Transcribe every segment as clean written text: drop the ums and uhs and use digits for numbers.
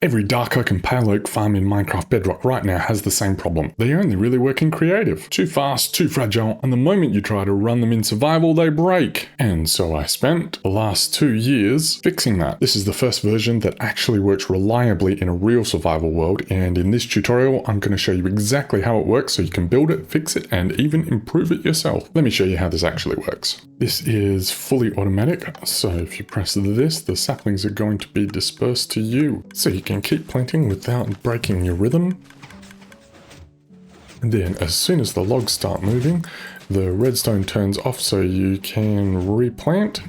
Every dark oak and pale oak farm in Minecraft Bedrock right now has the same problem. They only really work in creative. Too fast, too fragile, and the moment you try to run them in survival, they break. And so I spent the last 2 years fixing that. This is the first version that actually works reliably in a real survival world, and in this tutorial, I'm going to show you exactly how it works so you can build it, fix it, and even improve it yourself. Let me show you how this actually works. This is fully automatic, so if you press this, the saplings are going to be dispersed to you. So you can keep planting without breaking your rhythm. And then as soon as the logs start moving, the redstone turns off so you can replant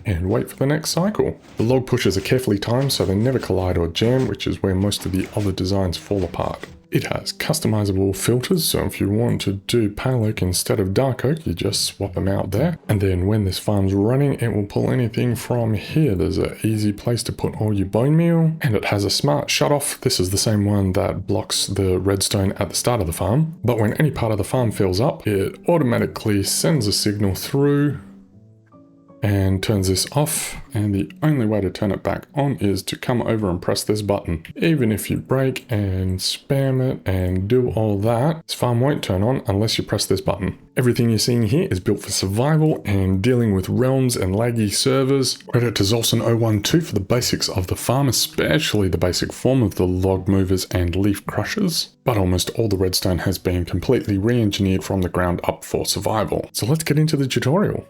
and wait for the next cycle. The log pushes are carefully timed so they never collide or jam, which is where most of the other designs fall apart. It has customizable filters, so if you want to do pale oak instead of dark oak, you just swap them out there. And then when this farm's running, it will pull anything from here. There's an easy place to put all your bone meal, and it has a smart shutoff. This is the same one that blocks the redstone at the start of the farm. But when any part of the farm fills up, it automatically sends a signal through and turns this off, and the only way to turn it back on is to come over and press this button. Even if you break and spam it and do all that, this farm won't turn on unless you press this button. Everything you're seeing here is built for survival and dealing with realms and laggy servers. Credit to Zolson012 for the basics of the farm, especially the basic form of the log movers and leaf crushers. But almost all the redstone has been completely re-engineered from the ground up for survival. So let's get into the tutorial.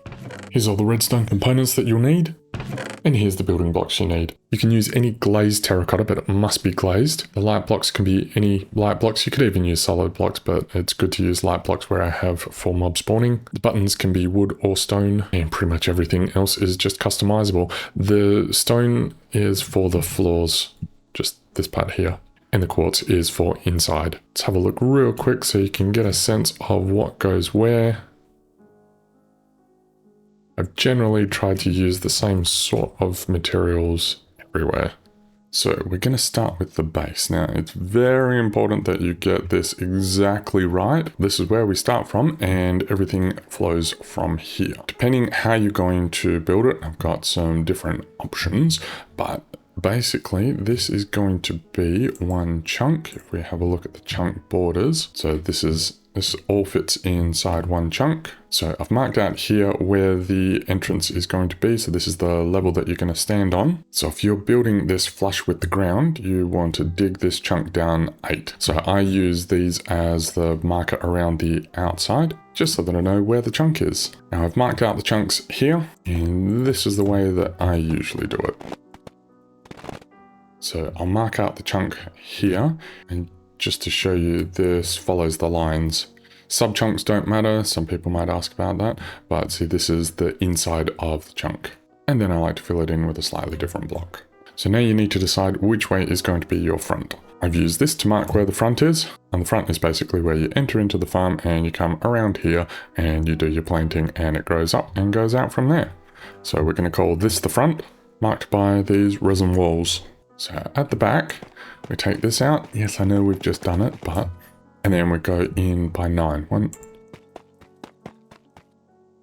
Here's all the redstone components that you'll need. And here's the building blocks you need. You can use any glazed terracotta, but it must be glazed. The light blocks can be any light blocks. You could even use solid blocks, but it's good to use light blocks where I have for mob spawning. The buttons can be wood or stone, and pretty much everything else is just customizable. The stone is for the floors, just this part here. And the quartz is for inside. Let's have a look real quick so you can get a sense of what goes where. I've generally tried to use the same sort of materials everywhere. So we're going to start with the base. Now it's very important that you get this exactly right. This is where we start from and everything flows from here. Depending how you're going to build it, I've got some different options, but basically this is going to be one chunk. If we have a look at the chunk borders, so this all fits inside one chunk. So I've marked out here where the entrance is going to be. So this is the level that you're going to stand on. So if you're building this flush with the ground, you want to dig this chunk down 8. So I use these as the marker around the outside, just so that I know where the chunk is. Now I've marked out the chunks here, and this is the way that I usually do it. So I'll mark out the chunk here, and just to show you, this follows the lines. Sub-chunks don't matter, some people might ask about that, but see, this is the inside of the chunk. And then I like to fill it in with a slightly different block. So now you need to decide which way is going to be your front. I've used this to mark where the front is, and the front is basically where you enter into the farm and you come around here and you do your planting and it grows up and goes out from there. So we're going to call this the front, marked by these resin walls. So at the back, we take this out. Yes, I know we've just done it, but... And then we go in by 9. 1.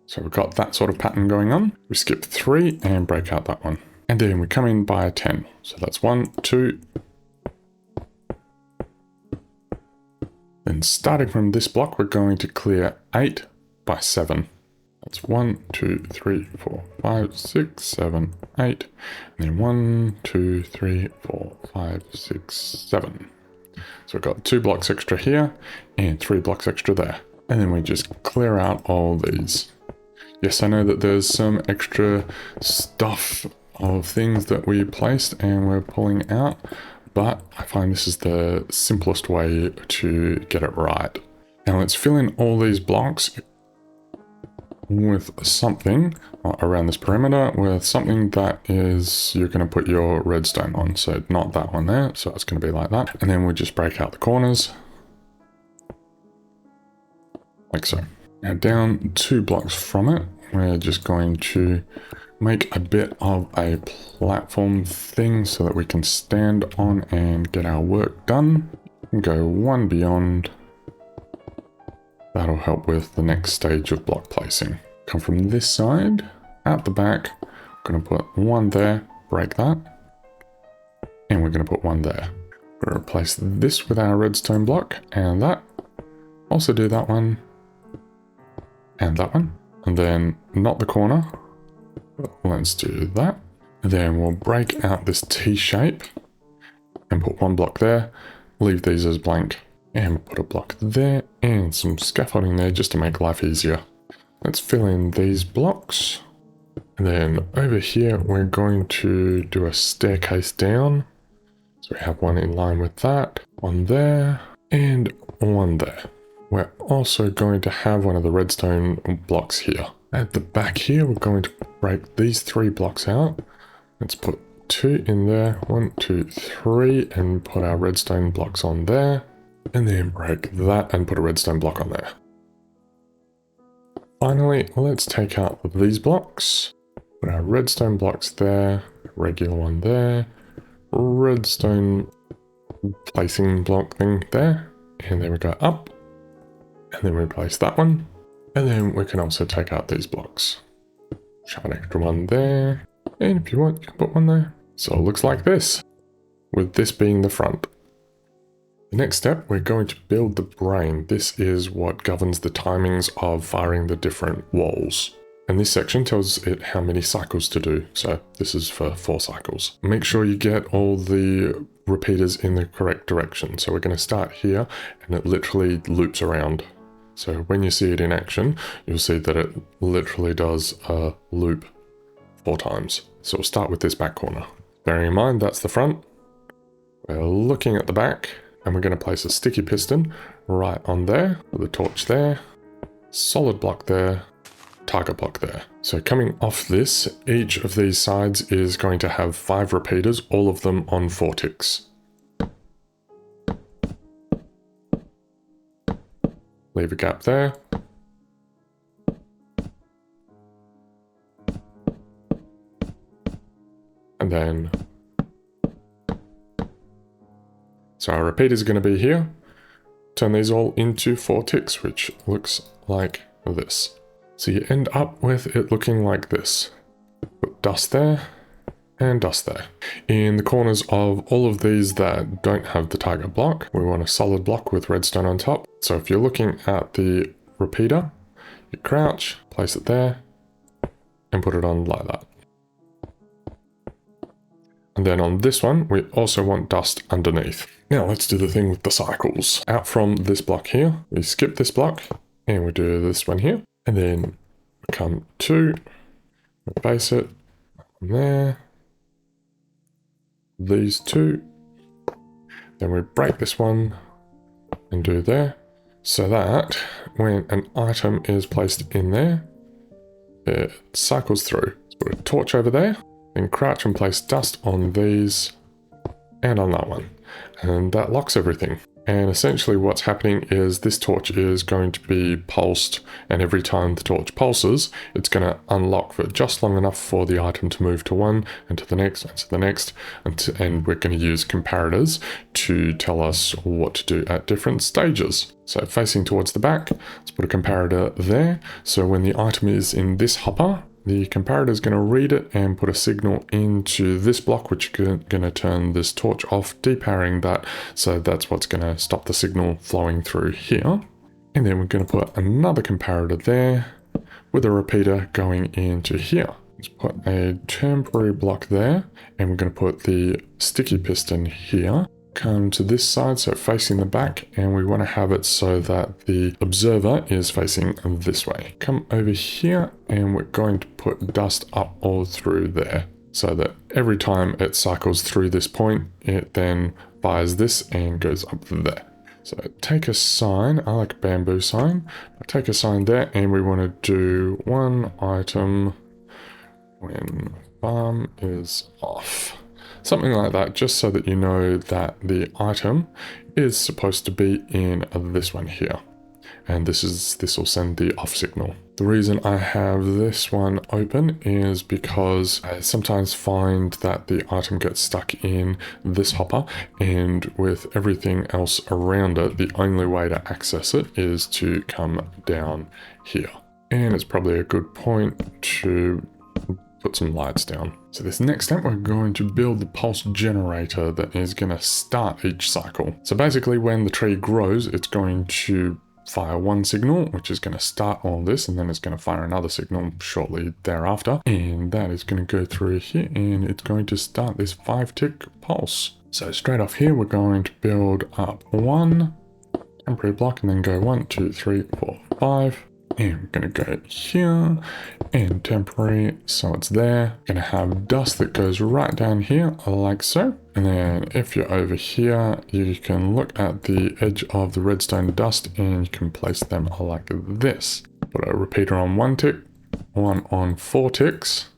So we've got that sort of pattern going on. We skip 3 and break out that one. And then we come in by 10. So that's 1, 2. Then starting from this block, we're going to clear 8 by 7. That's 1, 2, 3, 4, 5, 6, 7, 8. And then 1, 2, 3, 4, 5, 6, 7. So we've got 2 blocks extra here and 3 blocks extra there. And then we just clear out all these. Yes, I know that there's some extra stuff of things that we placed and we're pulling out, but I find this is the simplest way to get it right. Now let's fill in all these blocks with something around this perimeter, with something that is you're going to put your redstone on. So not that one there, so it's going to be like that. And then we'll just break out the corners like so. Now down 2 blocks from it, we're just going to make a bit of a platform thing so that we can stand on and get our work done. And go 1 beyond. That'll help with the next stage of block placing. Come from this side, at the back, I'm going to put 1 there, break that. And we're going to put one there. We're going to replace this with our redstone block and that. Also do that one and that one. And then not the corner. Let's do that. And then we'll break out this T shape and put one block there. Leave these as blank. And put a block there and some scaffolding there just to make life easier. Let's fill in these blocks. And then over here, we're going to do a staircase down. So we have one in line with that, one there, and one there. We're also going to have one of the redstone blocks here. At the back here, we're going to break these 3 blocks out. Let's put 2 in there, 1, 2, 3, and put our redstone blocks on there. And then break that and put a redstone block on there. Finally, let's take out these blocks. Put our redstone blocks there, regular one there, redstone placing block thing there. And then we go up. And then we place that one. And then we can also take out these blocks. Shove an extra one there. And if you want, you can put one there. So it looks like this, with this being the front. The next step, we're going to build the brain. This is what governs the timings of firing the different walls. And this section tells it how many cycles to do. So this is for 4 cycles. Make sure you get all the repeaters in the correct direction. So we're going to start here and it literally loops around. So when you see it in action, you'll see that it literally does a loop 4 times. So we'll start with this back corner. Bearing in mind that's the front. We're looking at the back. And we're going to place a sticky piston right on there, with a torch there, solid block there, target block there. So coming off this, each of these sides is going to have 5 repeaters, all of them on 4 ticks. Leave a gap there. And then so our repeaters are going to be here. Turn these all into 4 ticks, which looks like this. So you end up with it looking like this. Put dust there and dust there. In the corners of all of these that don't have the target block, we want a solid block with redstone on top. So if you're looking at the repeater, you crouch, place it there, and put it on like that. And then on this one, we also want dust underneath. Now let's do the thing with the cycles. Out from this block here, we skip this block and we do this one here. And then come to, base it on there, these 2. Then we break this one and do there. So that when an item is placed in there, it cycles through. So put a torch over there. Then crouch and place dust on these and on that one. And that locks everything. And essentially what's happening is this torch is going to be pulsed, and every time the torch pulses, it's going to unlock for just long enough for the item to move to one and to the next and to the next. And we're going to use comparators to tell us what to do at different stages. So facing towards the back, let's put a comparator there. So when the item is in this hopper, the comparator is going to read it and put a signal into this block, which is going to turn this torch off, depowering that. So that's what's going to stop the signal flowing through here. And then we're going to put another comparator there with a repeater going into here. Let's put a temporary block there, and we're going to put the sticky piston here. Come to this side, so facing the back, and we want to have it so that the observer is facing this way. Come over here and we're going to put dust up all through there so that every time it cycles through this point, it then fires this and goes up there. So take a sign, I like a bamboo sign. Take a sign there, and we want to do one item when farm is off. Something like that, just so that you know that the item is supposed to be in this one here. And this will send the off signal. The reason I have this one open is because I sometimes find that the item gets stuck in this hopper, and with everything else around it, the only way to access it is to come down here. And it's probably a good point to put some lights down. So this next step, we're going to build the pulse generator that is going to start each cycle. So basically when the tree grows, it's going to fire one signal, which is going to start all this, and then it's going to fire another signal shortly thereafter. And that is going to go through here, and it's going to start this 5-tick pulse. So straight off here, we're going to build up one temporary block and then go 1, 2, 3, 4, 5. And we're going to go here and temporary, so it's there. Going to have dust that goes right down here like so. And then if you're over here, you can look at the edge of the redstone dust and you can place them like this. Put a repeater on 1 tick, one on 4 ticks,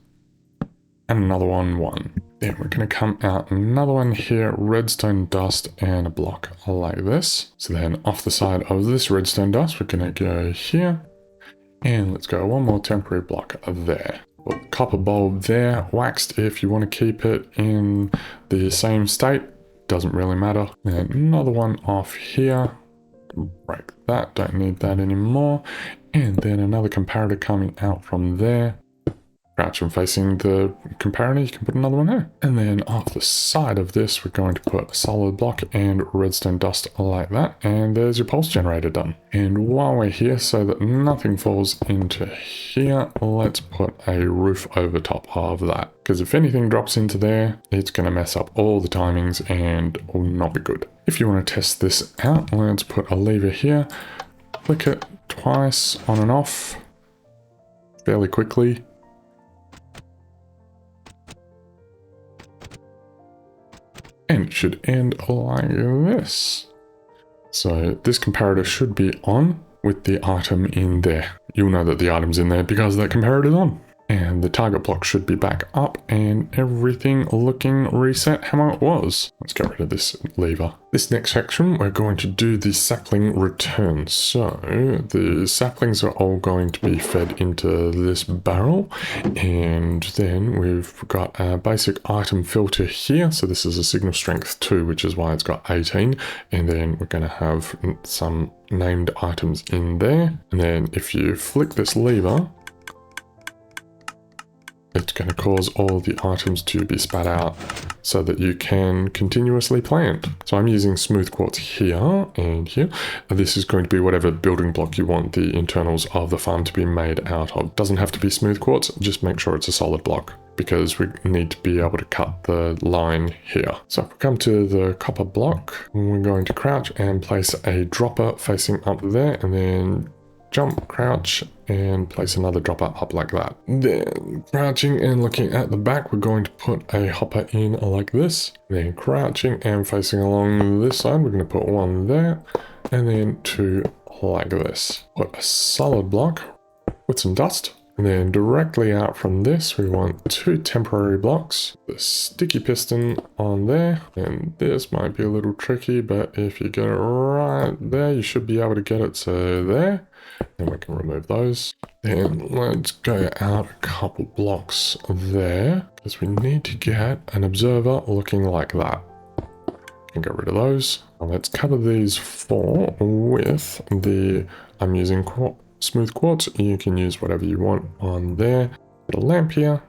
and another one 1. Then we're going to come out another one here, redstone dust and a block like this. So then off the side of this redstone dust, we're going to go here. And let's go one more temporary block there. Put the copper bulb there, waxed if you want to keep it in the same state, doesn't really matter. And another one off here, break that, don't need that anymore. And then another comparator coming out from there. Crouch and facing the comparator, you can put another one there. And then off the side of this, we're going to put a solid block and redstone dust like that. And there's your pulse generator done. And while we're here, so that nothing falls into here, let's put a roof over top of that. Because if anything drops into there, it's going to mess up all the timings and will not be good. If you want to test this out, let's put a lever here. Click it twice on and off fairly quickly. And it should end like this. So this comparator should be on with the item in there. You'll know that the item's in there because that comparator's on. And the target block should be back up and everything looking reset how it was. Let's get rid of this lever. This next section, we're going to do the sapling return. So the saplings are all going to be fed into this barrel. And then we've got a basic item filter here. So this is a signal strength 2, which is why it's got 18. And then we're going to have some named items in there. And then if you flick this lever, it's going to cause all the items to be spat out so that you can continuously plant. So I'm using smooth quartz here and here. This is going to be whatever building block you want the internals of the farm to be made out of. Doesn't have to be smooth quartz, just make sure it's a solid block because we need to be able to cut the line here. So if we come to the copper block, we're going to crouch and place a dropper facing up there and then jump, crouch, and place another dropper up like that. Then crouching and looking at the back, we're going to put a hopper in like this. Then crouching and facing along this side, we're going to put one there, and then 2 like this. Put a solid block with some dust. And then directly out from this, we want 2 temporary blocks. The sticky piston on there, and this might be a little tricky, but if you get it right there, you should be able to get it to there. Then we can remove those. Then let's go out a couple blocks there, because we need to get an observer looking like that. Can get rid of those. Now let's cover these 4 with the, I'm using smooth quartz. You can use whatever you want on there. Put a lamp here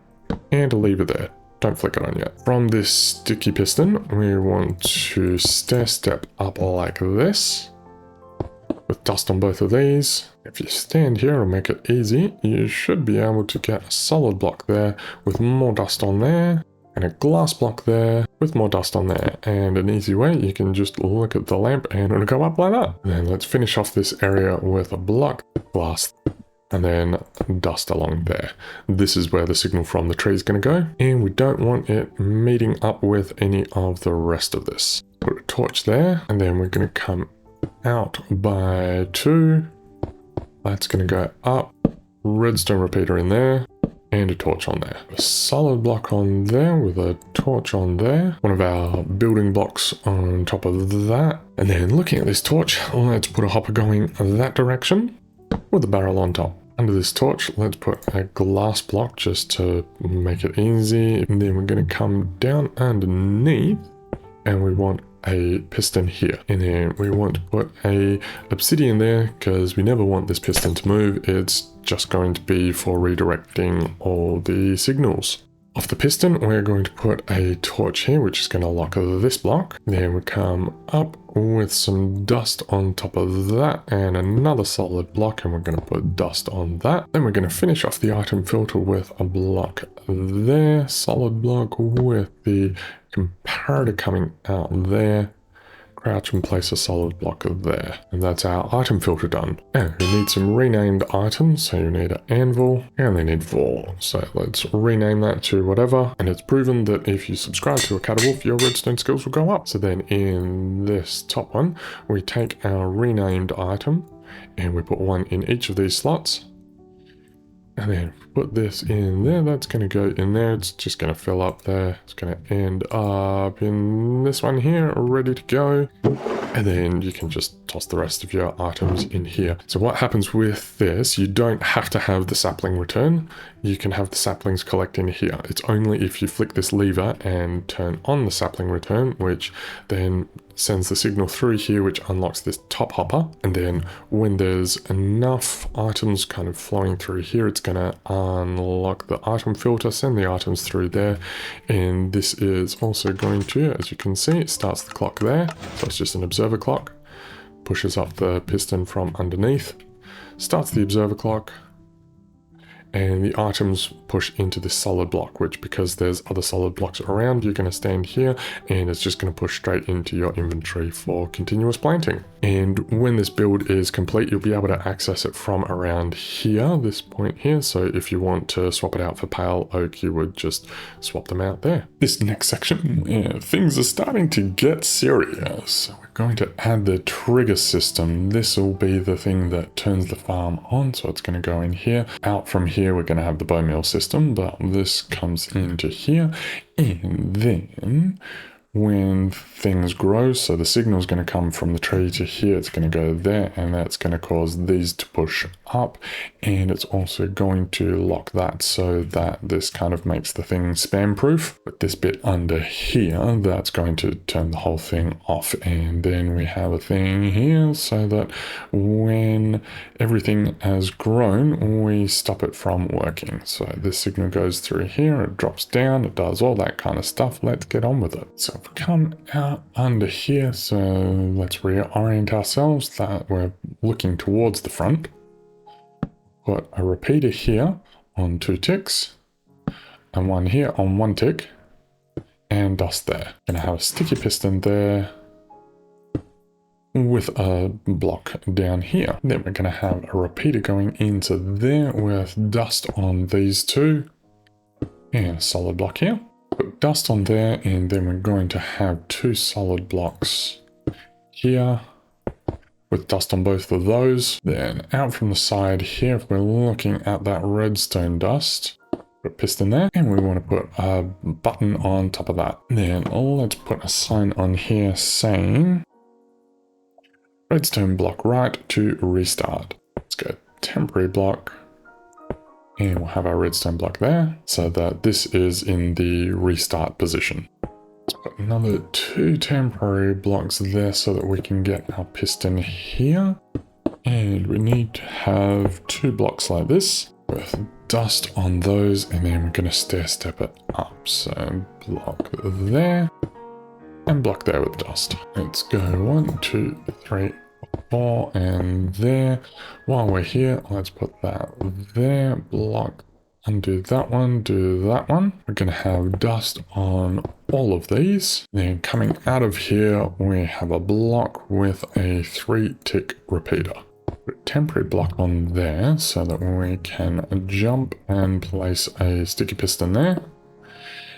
and a lever there. Don't flick it on yet. From this sticky piston, we want to stair step up like this with dust on both of these. If you stand here, it'll make it easy. You should be able to get a solid block there with more dust on there, and a glass block there with more dust on there. And an easy way, you can just look at the lamp and it'll go up like that. Then let's finish off this area with a block, glass, and then dust along there. This is where the signal from the tree is going to go, and we don't want it meeting up with any of the rest of this. Put a torch there, and then we're going to come out by 2. That's going to go up, redstone repeater in there, and a torch on there. A solid block on there with a torch on there. One of our building blocks on top of that. And then looking at this torch, let's put a hopper going that direction with a barrel on top. Under this torch, let's put a glass block just to make it easy. And then we're going to come down underneath, and we want a piston here. And then we want to put a obsidian there because we never want this piston to move. It's just going to be for redirecting all the signals. Off the piston, we're going to put a torch here, which is going to lock this block. Then we come up with some dust on top of that and another solid block, and we're going to put dust on that. Then we're going to finish off the item filter with a block there, solid block with the comparator coming out there. Crouch and place a solid block there. And that's our item filter done. And we need some renamed items. So you need an anvil and they need 4. So let's rename that to whatever. And it's proven that if you subscribe to a Catawolf, your redstone skills will go up. So then in this top one, we take our renamed item and we put 1 in each of these slots. And then put this in there, that's going to go in there, it's just going to fill up there, it's going to end up in this one here, ready to go. And then you can just toss the rest of your items in here. So what happens with this, you don't have to have the sapling return, you can have the saplings collect in here. It's only if you flick this lever and turn on the sapling return, which then sends the signal through here, which unlocks this top hopper. And then when there's enough items kind of flowing through here, it's going to unlock the item filter, send the items through there. And this is also going to, as you can see, it starts the clock there. So it's just an observer clock, pushes up the piston from underneath, starts the observer clock, and the items push into this solid block, which because there's other solid blocks around, you're going to stand here and it's just going to push straight into your inventory for continuous planting. And when this build is complete, you'll be able to access it from around here, this point here. So if you want to swap it out for pale oak, you would just swap them out there. This next section, things are starting to get serious. So we're going to add the trigger system. This will be the thing that turns the farm on. So it's going to go in here. Out from here, we're going to have the bone meal system, but this comes into here. And then when things grow, so the signal is going to come from the tree to here, it's going to go there, and that's going to cause these to push up, and it's also going to lock that so that this kind of makes the thing spam proof. But this bit under here, that's going to turn the whole thing off, and then we have a thing here so that when everything has grown, we stop it from working. So this signal goes through here, it drops down, it does all that kind of stuff. Let's get on with it. So if we come out under here, so let's reorient ourselves that we're looking towards the front. Put a repeater here on 2 ticks, and one here on 1 tick, and dust there. Gonna have a sticky piston there with a block down here. Then we're gonna have a repeater going into there with dust on these 2, and a solid block here. Put dust on there, and then we're going to have 2 solid blocks here with dust on both of those. Then out from the side here, if we're looking at that redstone dust, put a piston there, and we want to put a button on top of that. Then let's put a sign on here saying redstone block right to restart. Let's go temporary block, and we'll have our redstone block there so that this is in the restart position. Let's put another 2 temporary blocks there so that we can get our piston here. And we need to have 2 blocks like this with dust on those, and then we're going to stair step it up. So block there and block there with dust. Let's go 1, 2, 3, 4, and there. While we're here, let's put that there, block, undo that one, do that one. We're going to have dust on all of these. Then coming out of here, we have a block with a 3-tick repeater. Put a temporary block on there so that we can jump and place a sticky piston there.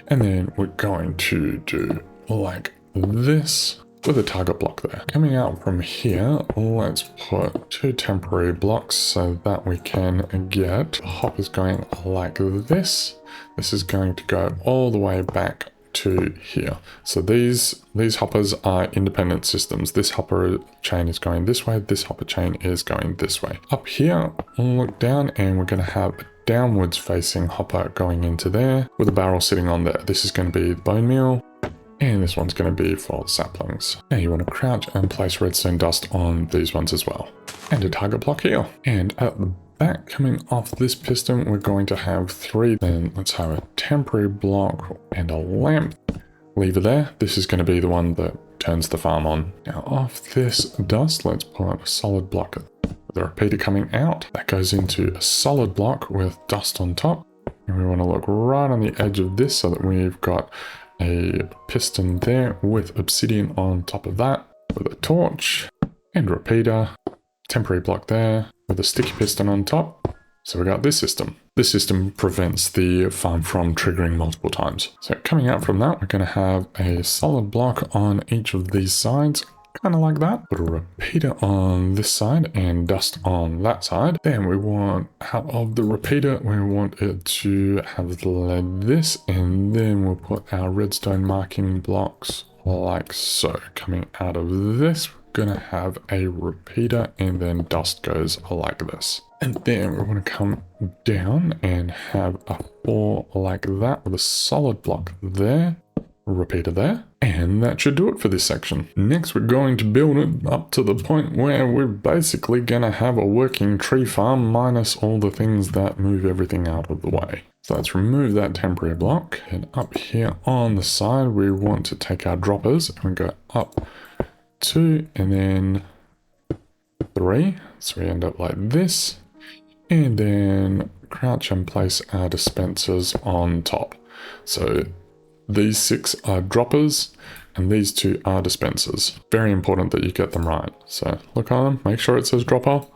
And then we're going to do like this with a target block there. Coming out from here, let's put 2 temporary blocks so that we can get hoppers going like this. This is going to go all the way back to here. So these hoppers are independent systems. This hopper chain is going this way, this hopper chain is going this way. Up here, look down, and we're going to have a downwards facing hopper going into there with a barrel sitting on there. This is going to be the bone meal. And this one's going to be for saplings. Now you want to crouch and place redstone dust on these ones as well. And a target block here. And at the back coming off this piston, we're going to have 3. Then let's have a temporary block and a lamp lever there. This is going to be the one that turns the farm on. Now off this dust, let's put a solid block with the repeater coming out. That goes into a solid block with dust on top. And we want to look right on the edge of this so that we've got a piston there with obsidian on top of that with a torch and repeater, temporary block there with a sticky piston on top. So we got this system. This system prevents the farm from triggering multiple times. So coming out from that, we're going to have a solid block on each of these sides, kind of like that. Put a repeater on this side and dust on that side. Then we want, out of the repeater, we want it to have like this, and then we'll put our redstone marking blocks like so. Coming out of this, we're gonna have a repeater, and then dust goes like this. And then we want to come down and have a 4 like that with a solid block there, repeater there, and that should do it for this section. Next, we're going to build it up to the point where we're basically going to have a working tree farm minus all the things that move everything out of the way. So let's remove that temporary block, and up here on the side, we want to take our droppers and we go up 2 and then 3. So we end up like this, and then crouch and place our dispensers on top. So these 6 are droppers and these 2 are dispensers. Very important that you get them right. So look on them, make sure it says dropper,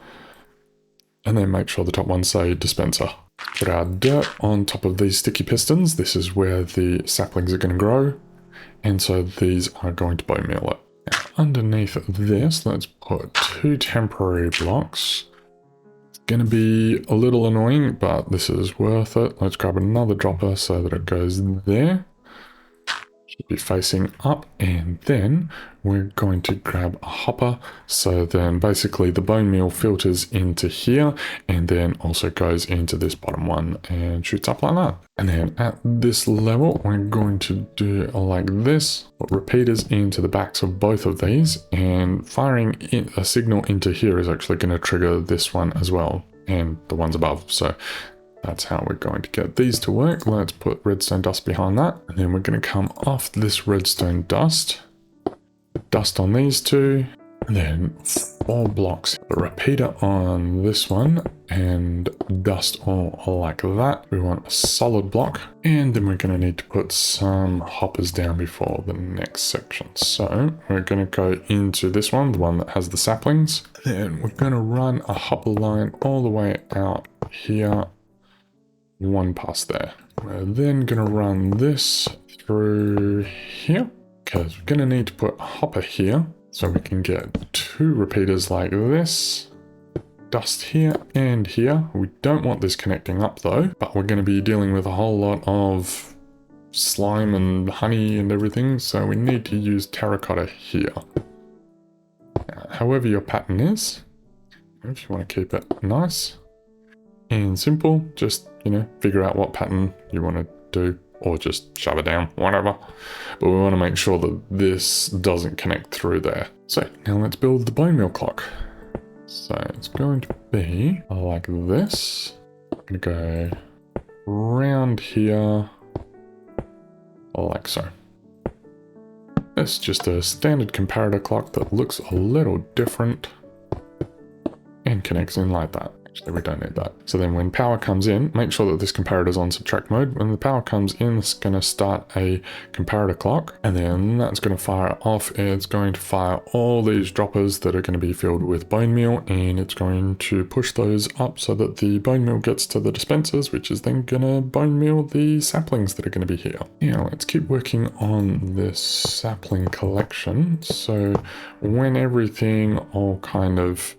and then make sure the top ones say dispenser. Put our dirt on top of these sticky pistons. This is where the saplings are going to grow, and so these are going to bone meal it. Now, underneath this, let's put 2 temporary blocks. It's going to be a little annoying, but this is worth it. Let's grab another dropper so that it goes there. Should be facing up, and then we're going to grab a hopper, so then basically the bone meal filters into here and then also goes into this bottom one and shoots up like that. And then at this level we're going to do like this, put repeaters into the backs of both of these, and firing in a signal into here is actually going to trigger this one as well and the ones above. So that's how we're going to get these to work. Let's put redstone dust behind that. And then we're going to come off this redstone dust on these 2, and then 4 blocks. A repeater on this one and dust all like that. We want a solid block, and then we're going to need to put some hoppers down before the next section. So we're going to go into this one, the one that has the saplings. Then we're going to run a hopper line all the way out here, 1 past there. We're then going to run this through here, because we're going to need to put a hopper here so we can get 2 repeaters like this. Dust here and here. We don't want this connecting up though, but we're going to be dealing with a whole lot of slime and honey and everything, so we need to use terracotta here. Now, however your pattern is, if you want to keep it nice and simple, just, you know, figure out what pattern you want to do, or just shove it down, whatever. But we want to make sure that this doesn't connect through there. So now let's build the bone meal clock. So it's going to be like this. I'm going to go round here like so. It's just a standard comparator clock that looks a little different and connects in like that. Actually, we don't need that. So then when power comes in, make sure that this comparator is on subtract mode. When the power comes in, it's going to start a comparator clock, and then that's going to fire off. It's going to fire all these droppers that are going to be filled with bone meal, and it's going to push those up so that the bone meal gets to the dispensers, which is then going to bone meal the saplings that are going to be here. Now let's keep working on this sapling collection. So when everything all kind of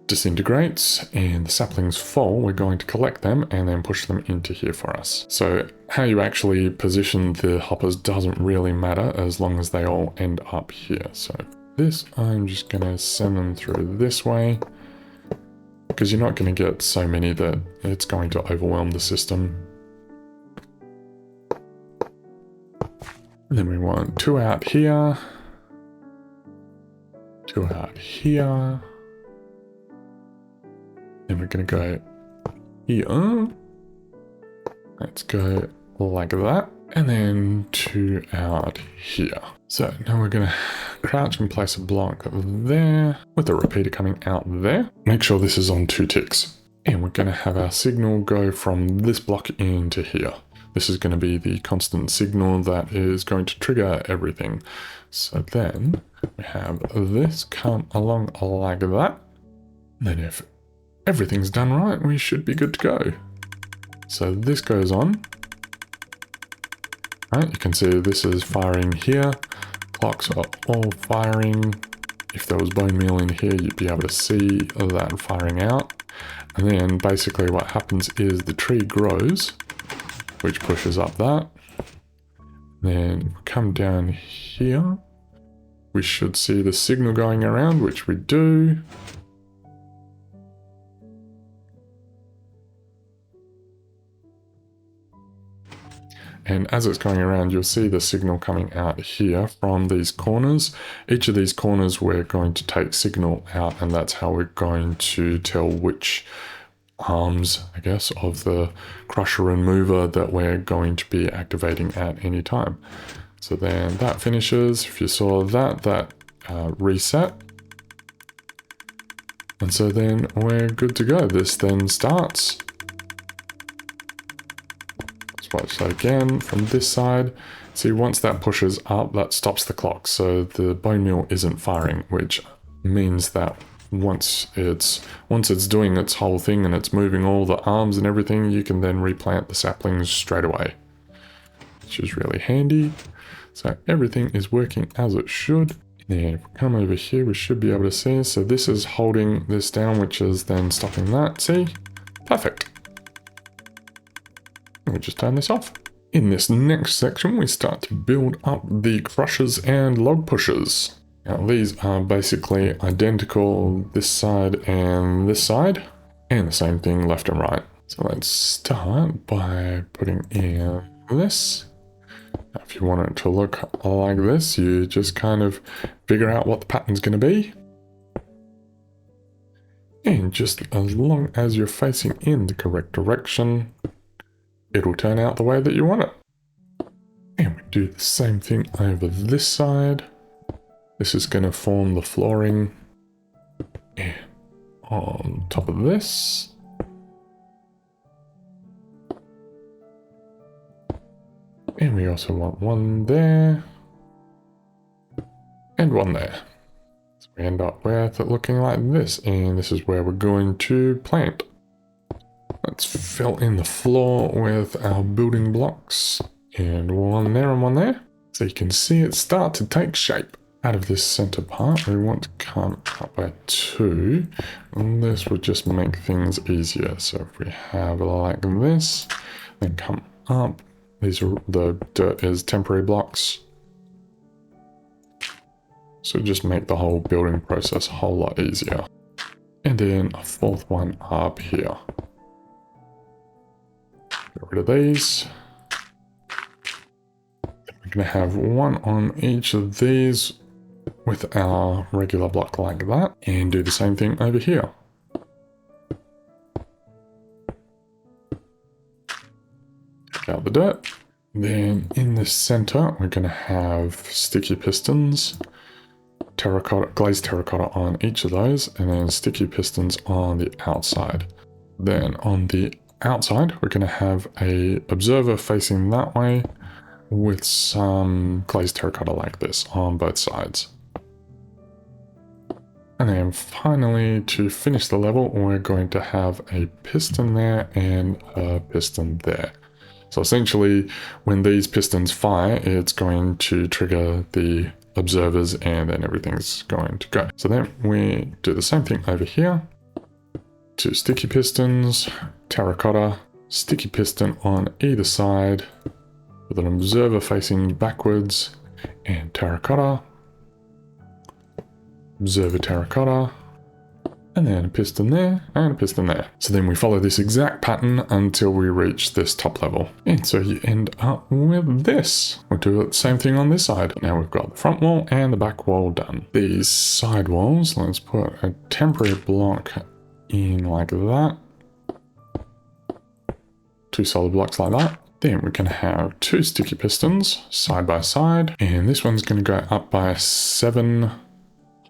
disintegrates and the saplings fall, we're going to collect them and then push them into here for us. So how you actually position the hoppers doesn't really matter as long as they all end up here. So this, I'm just going to send them through this way, because you're not going to get so many that it's going to overwhelm the system. And then we want 2 out here, 2 out here. Then we're going to go here. Let's go like that. And then 2 out here. So now we're going to crouch and place a block there with a repeater coming out there. Make sure this is on 2 ticks. And we're going to have our signal go from this block into here. This is going to be the constant signal that is going to trigger everything. So then we have this come along like that. Then if everything's done right, we should be good to go. So this goes on. Right, you can see this is firing here. Clocks are all firing. If there was bone meal in here, you'd be able to see that firing out. And then basically what happens is the tree grows, which pushes up that. Then come down here. We should see the signal going around, which we do. And as it's going around, you'll see the signal coming out here from these corners. Each of these corners we're going to take signal out, and that's how we're going to tell which arms, I guess, of the crusher and mover that we're going to be activating at any time. So then that finishes. If you saw that reset. And so then we're good to go. This then starts. Watch that again from this side. See, once that pushes up, that stops the clock. So the bone meal isn't firing, which means that once it's doing its whole thing and it's moving all the arms and everything, you can then replant the saplings straight away, which is really handy. So everything is working as it should. And if we come over here, we should be able to see. So this is holding this down, which is then stopping that. See? Perfect. We'll just turn this off. In this next section, we start to build up the crushers and log pushers. Now these are basically identical, this side and this side, and the same thing left and right. So let's start by putting in this. Now, if you want it to look like this, you just kind of figure out what the pattern's going to be. And just as long as you're facing in the correct direction, it'll turn out the way that you want it. And we do the same thing over this side. This is going to form the flooring. And on top of this. And we also want one there. And one there. So we end up with it looking like this. And this is where we're going to plant. Let's fill in the floor with our building blocks. And one there and one there. So you can see it start to take shape. Out of this center part, we want to come up by 2. And this will just make things easier. So if we have it like this, then come up. These are the dirt is temporary blocks. So just make the whole building process a whole lot easier. And then a 4th one up here. Get rid of these. We're going to have one on each of these with our regular block like that. And do the same thing over here. Take out the dirt. Then in the center, we're going to have sticky pistons. Terracotta, glazed terracotta on each of those. And then sticky pistons on the outside. Then on the outside, we're going to have a observer facing that way with some glazed terracotta like this on both sides. And then finally, to finish the level, we're going to have a piston there and a piston there. So essentially, when these pistons fire, it's going to trigger the observers and then everything's going to go. So then we do the same thing over here. 2 sticky pistons, terracotta, sticky piston on either side with an observer facing backwards, and terracotta, observer terracotta, and then a piston there, and a piston there. So then we follow this exact pattern until we reach this top level. And so you end up with this. We'll do the same thing on this side. Now we've got the front wall and the back wall done. These side walls, let's put a temporary block in like that. 2 solid blocks like that. Then we can have 2 sticky pistons side by side. And this one's going to go up by 7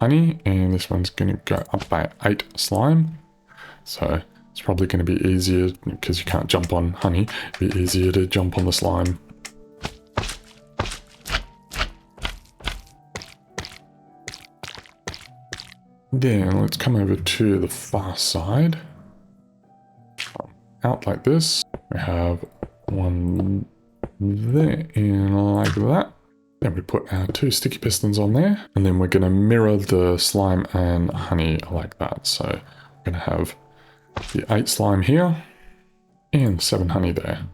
honey, and this one's going to go up by 8 slime. So it's probably going to be easier, because you can't jump on honey, it'd be easier to jump on the slime. Then let's come over to the far side. Out like this. We have one there and like that. Then we put our 2 sticky pistons on there, and then we're going to mirror the slime and honey like that. So we're going to have the 8 slime here and 7 honey there.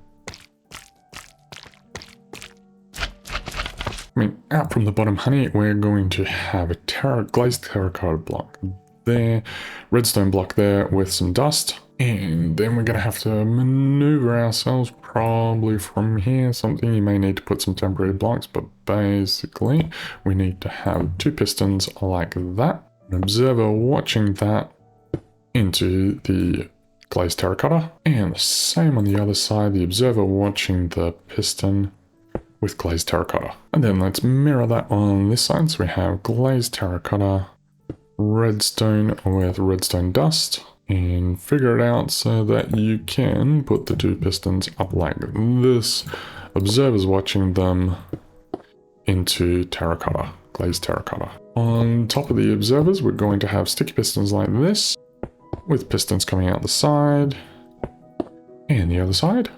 I mean, out from the bottom honey, we're going to have a glazed terracotta block there, redstone block there with some dust. And then we're going to have to maneuver ourselves probably from here. Something you may need to put some temporary blocks, but basically we need to have 2 pistons like that. An observer watching that into the glazed terracotta. And the same on the other side, the observer watching the piston with glazed terracotta. And then let's mirror that on this side. So we have glazed terracotta, redstone with redstone dust. And figure it out so that you can put the 2 pistons up like this. Observers watching them into terracotta, glazed terracotta. On top of the observers, we're going to have sticky pistons like this, with pistons coming out the side and the other side.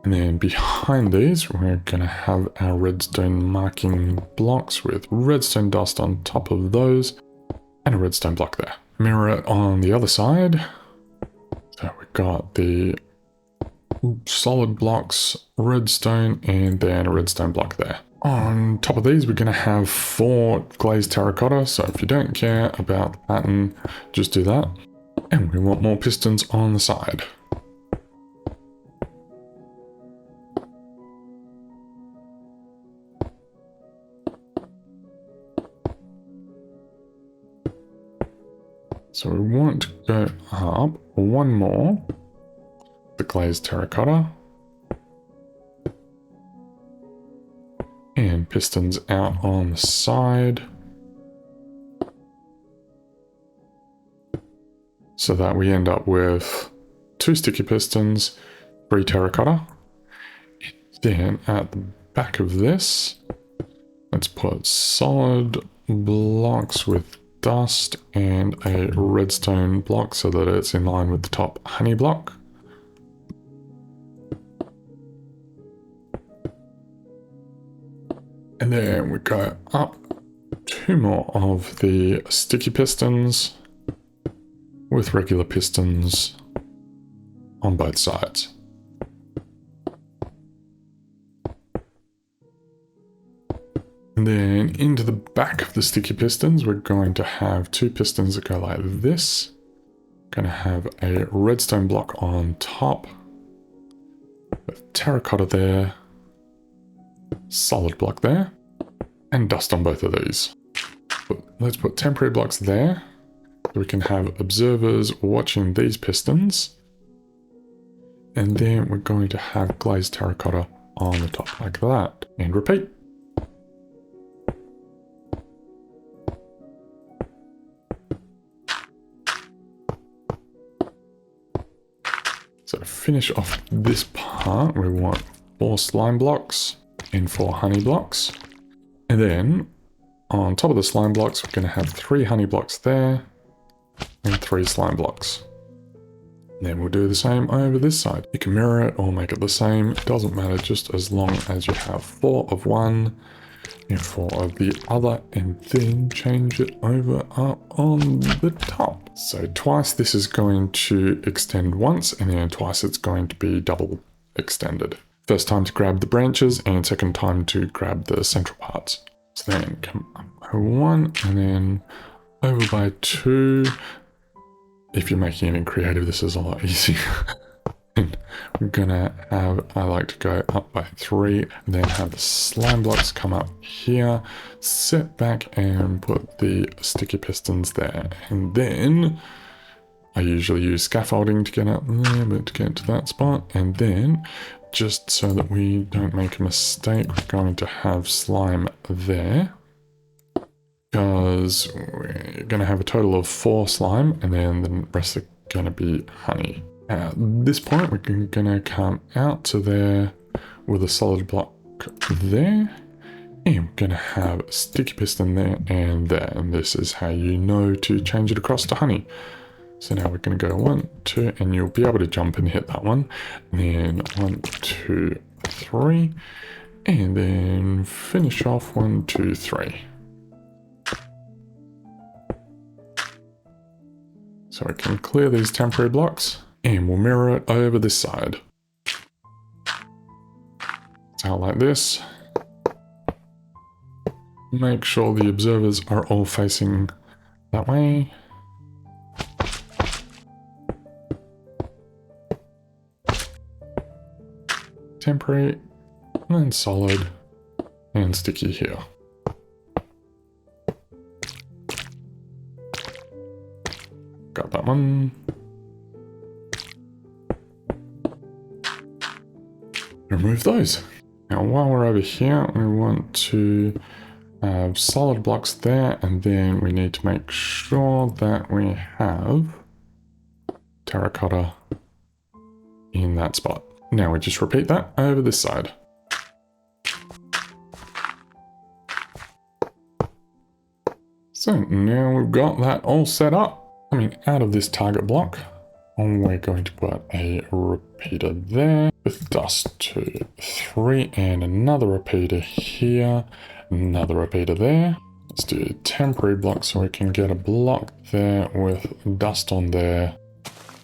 And then behind these, we're going to have our redstone marking blocks with redstone dust on top of those and a redstone block there. Mirror it on the other side. So we've got the solid blocks, redstone, and then a redstone block there. On top of these, we're going to have 4 glazed terracotta. So if you don't care about the pattern, just do that. And we want more pistons on the side. So we want to go up 1 more, the glazed terracotta, and pistons out on the side, so that we end up with 2 sticky pistons, 3 terracotta. Then at the back of this, let's put solid blocks with dust and a redstone block so that it's in line with the top honey block. And then we go up 2 more of the sticky pistons with regular pistons on both sides. And then into the back of the sticky pistons, we're going to have 2 pistons that go like this. Going to have a redstone block on top, with terracotta there, solid block there, and dust on both of these. But let's put temporary blocks there, so we can have observers watching these pistons. And then we're going to have glazed terracotta on the top like that, and repeat. So to finish off this part, we want 4 slime blocks and 4 honey blocks. And then on top of the slime blocks, we're going to have 3 honey blocks there and 3 slime blocks. And then we'll do the same over this side. You can mirror it or make it the same. It doesn't matter, just as long as you have 4 of one and 4 of the other, and then change it over up on the top. So twice this is going to extend once, and then twice it's going to be double extended. First time to grab the branches, and second time to grab the central parts. So then come up by 1 and then over by 2. If you're making it in creative, this is a lot easier. And we're gonna have, I like to go up by 3, and then have the slime blocks come up here, sit back and put the sticky pistons there. And then I usually use scaffolding to get up there, but to get to that spot. And then just so that we don't make a mistake, we're going to have slime there, because we're going to have a total of 4 slime, and then the rest are going to be honey. At this point, we're going to come out to there with a solid block there, and we're going to have a sticky piston there and there, and this is how you know to change it across to honey. So now we're going to go 1, 2, and you'll be able to jump and hit that one, and then 1, 2, 3, and then finish off 1, 2, 3. So we can clear these temporary blocks, and we'll mirror it over this side. It's out like this. Make sure the observers are all facing that way. Temporary, and then solid, and sticky here. Got that one. Remove those. Now while we're over here, we want to have solid blocks there, and then we need to make sure that we have terracotta in that spot. Now we just repeat that over this side. So now we've got that all set up. Coming out of this target block, we're going to put a repeater there with dust 2, 3, and another repeater here, another repeater there. Let's do a temporary block so we can get a block there with dust on there,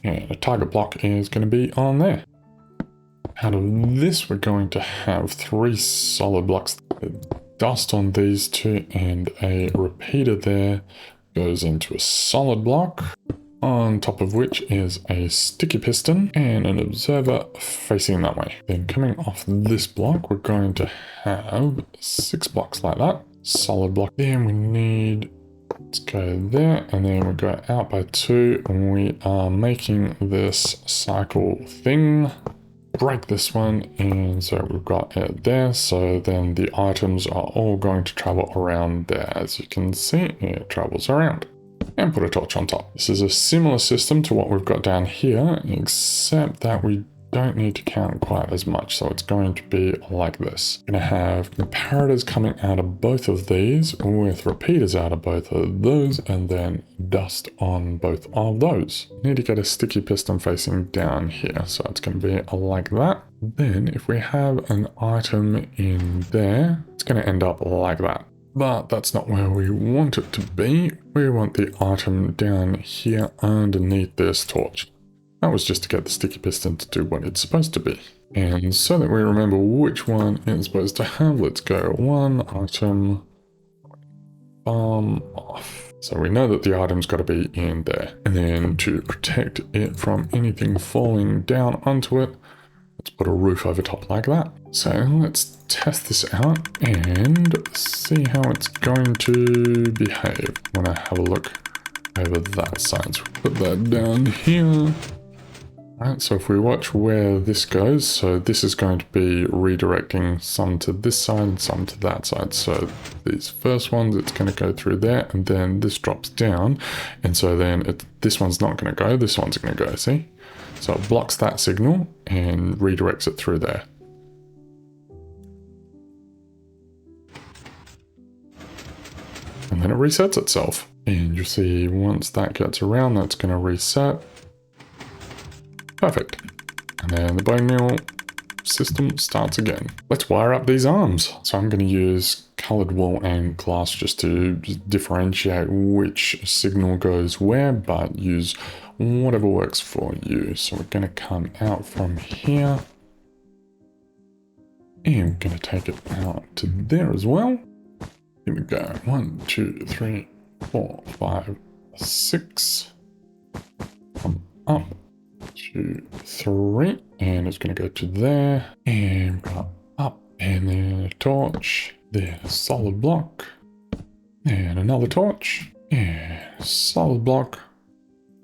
and a target block is going to be on there. Out of this, we're going to have 3 solid blocks, dust on these 2, and a repeater there goes into a solid block, on top of which is a sticky piston and an observer facing that way. Then coming off this block, we're going to have 6 blocks like that, solid block. Then we need, let's go there, and then we go out by 2, and we are making this cycle thing. Break this one, and so we've got it there, so then the items are all going to travel around there. As you can see, it travels around. And put a torch on top. This is a similar system to what we've got down here, except that we don't need to count quite as much, so it's going to be like this. We're going to have comparators coming out of both of these with repeaters out of both of those, and then dust on both of those. Need to get a sticky piston facing down here, so it's going to be like that. Then if we have an item in there, it's going to end up like that. But that's not where we want it to be. We want the item down here underneath this torch. That was just to get the sticky piston to do what it's supposed to be. And so that we remember which one it's supposed to have, let's go 1 item, off. So we know that the item's got to be in there. And then to protect it from anything falling down onto it, let's put a roof over top like that. So let's test this out and see how it's going to behave. I'm going to have a look over that side. So put that down here. Alright, so if we watch where this goes, so this is going to be redirecting some to this side and some to that side. So these first ones, it's going to go through there, and then this drops down. And so then this one's not going to go, this one's going to go, see? So it blocks that signal and redirects it through there. And then it resets itself. And you see once that gets around, that's going to reset. Perfect. And then the bone meal system starts again. Let's wire up these arms. So I'm going to use colored wool and glass just to differentiate which signal goes where, but use whatever works for you. So we're going to come out from here. And we're going to take it out to there as well. Here we go. 1, 2, 3, 4, 5, 6. Come up. 2, 3. And it's going to go to there. And up. And then a torch. Then a solid block. And another torch. And a solid block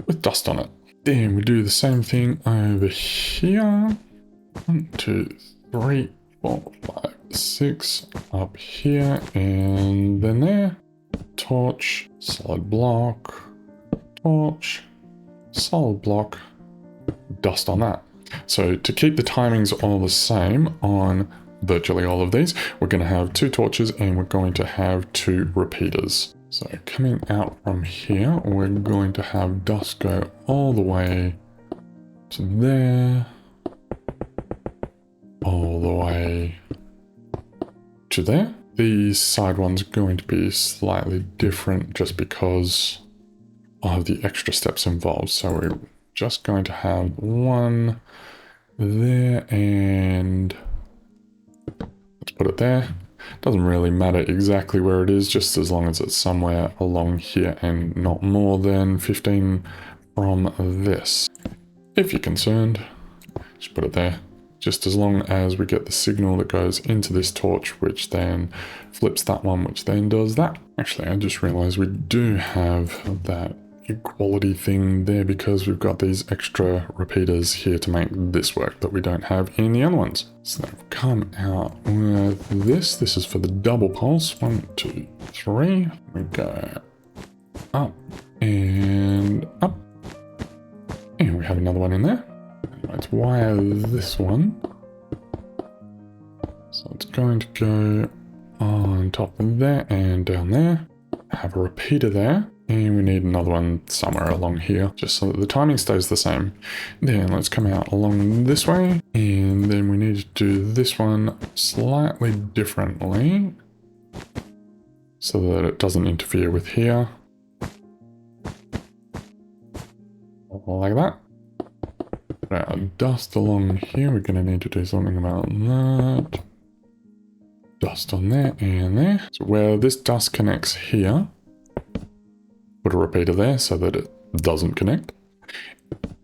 with dust on it. Then we do the same thing over here. 1, 2, 3, 4, 5, 6. Up here and then there. Torch, solid block, torch, solid block, dust on that. So to keep the timings all the same on virtually all of these, we're going to have 2 torches and we're going to have 2 repeaters. So coming out from here, we're going to have dust go all the way to there, all the way to there. The side one's going to be slightly different just because of the extra steps involved. So we're just going to have one there and let's put it there. Doesn't really matter exactly where it is, just as long as it's somewhere along here and not more than 15 from this. If you're concerned, just put it there. Just as long as we get the signal that goes into this torch, which then flips that one, which then does that. Actually, I just realized we do have that equality thing there because we've got these extra repeaters here to make this work that we don't have in the other ones. So they've come out with this. This is for the double pulse. 1, 2, 3. We go up and up. And we have another one in there. Let's wire this one. So it's going to go on top of there and down there. Have a repeater there. And we need another one somewhere along here, just so that the timing stays the same. Then let's come out along this way. And then we need to do this one slightly differently, so that it doesn't interfere with here. Like that. Now, dust along here, we're going to need to do something about that. Dust on there and there. So where this dust connects here, put a repeater there so that it doesn't connect.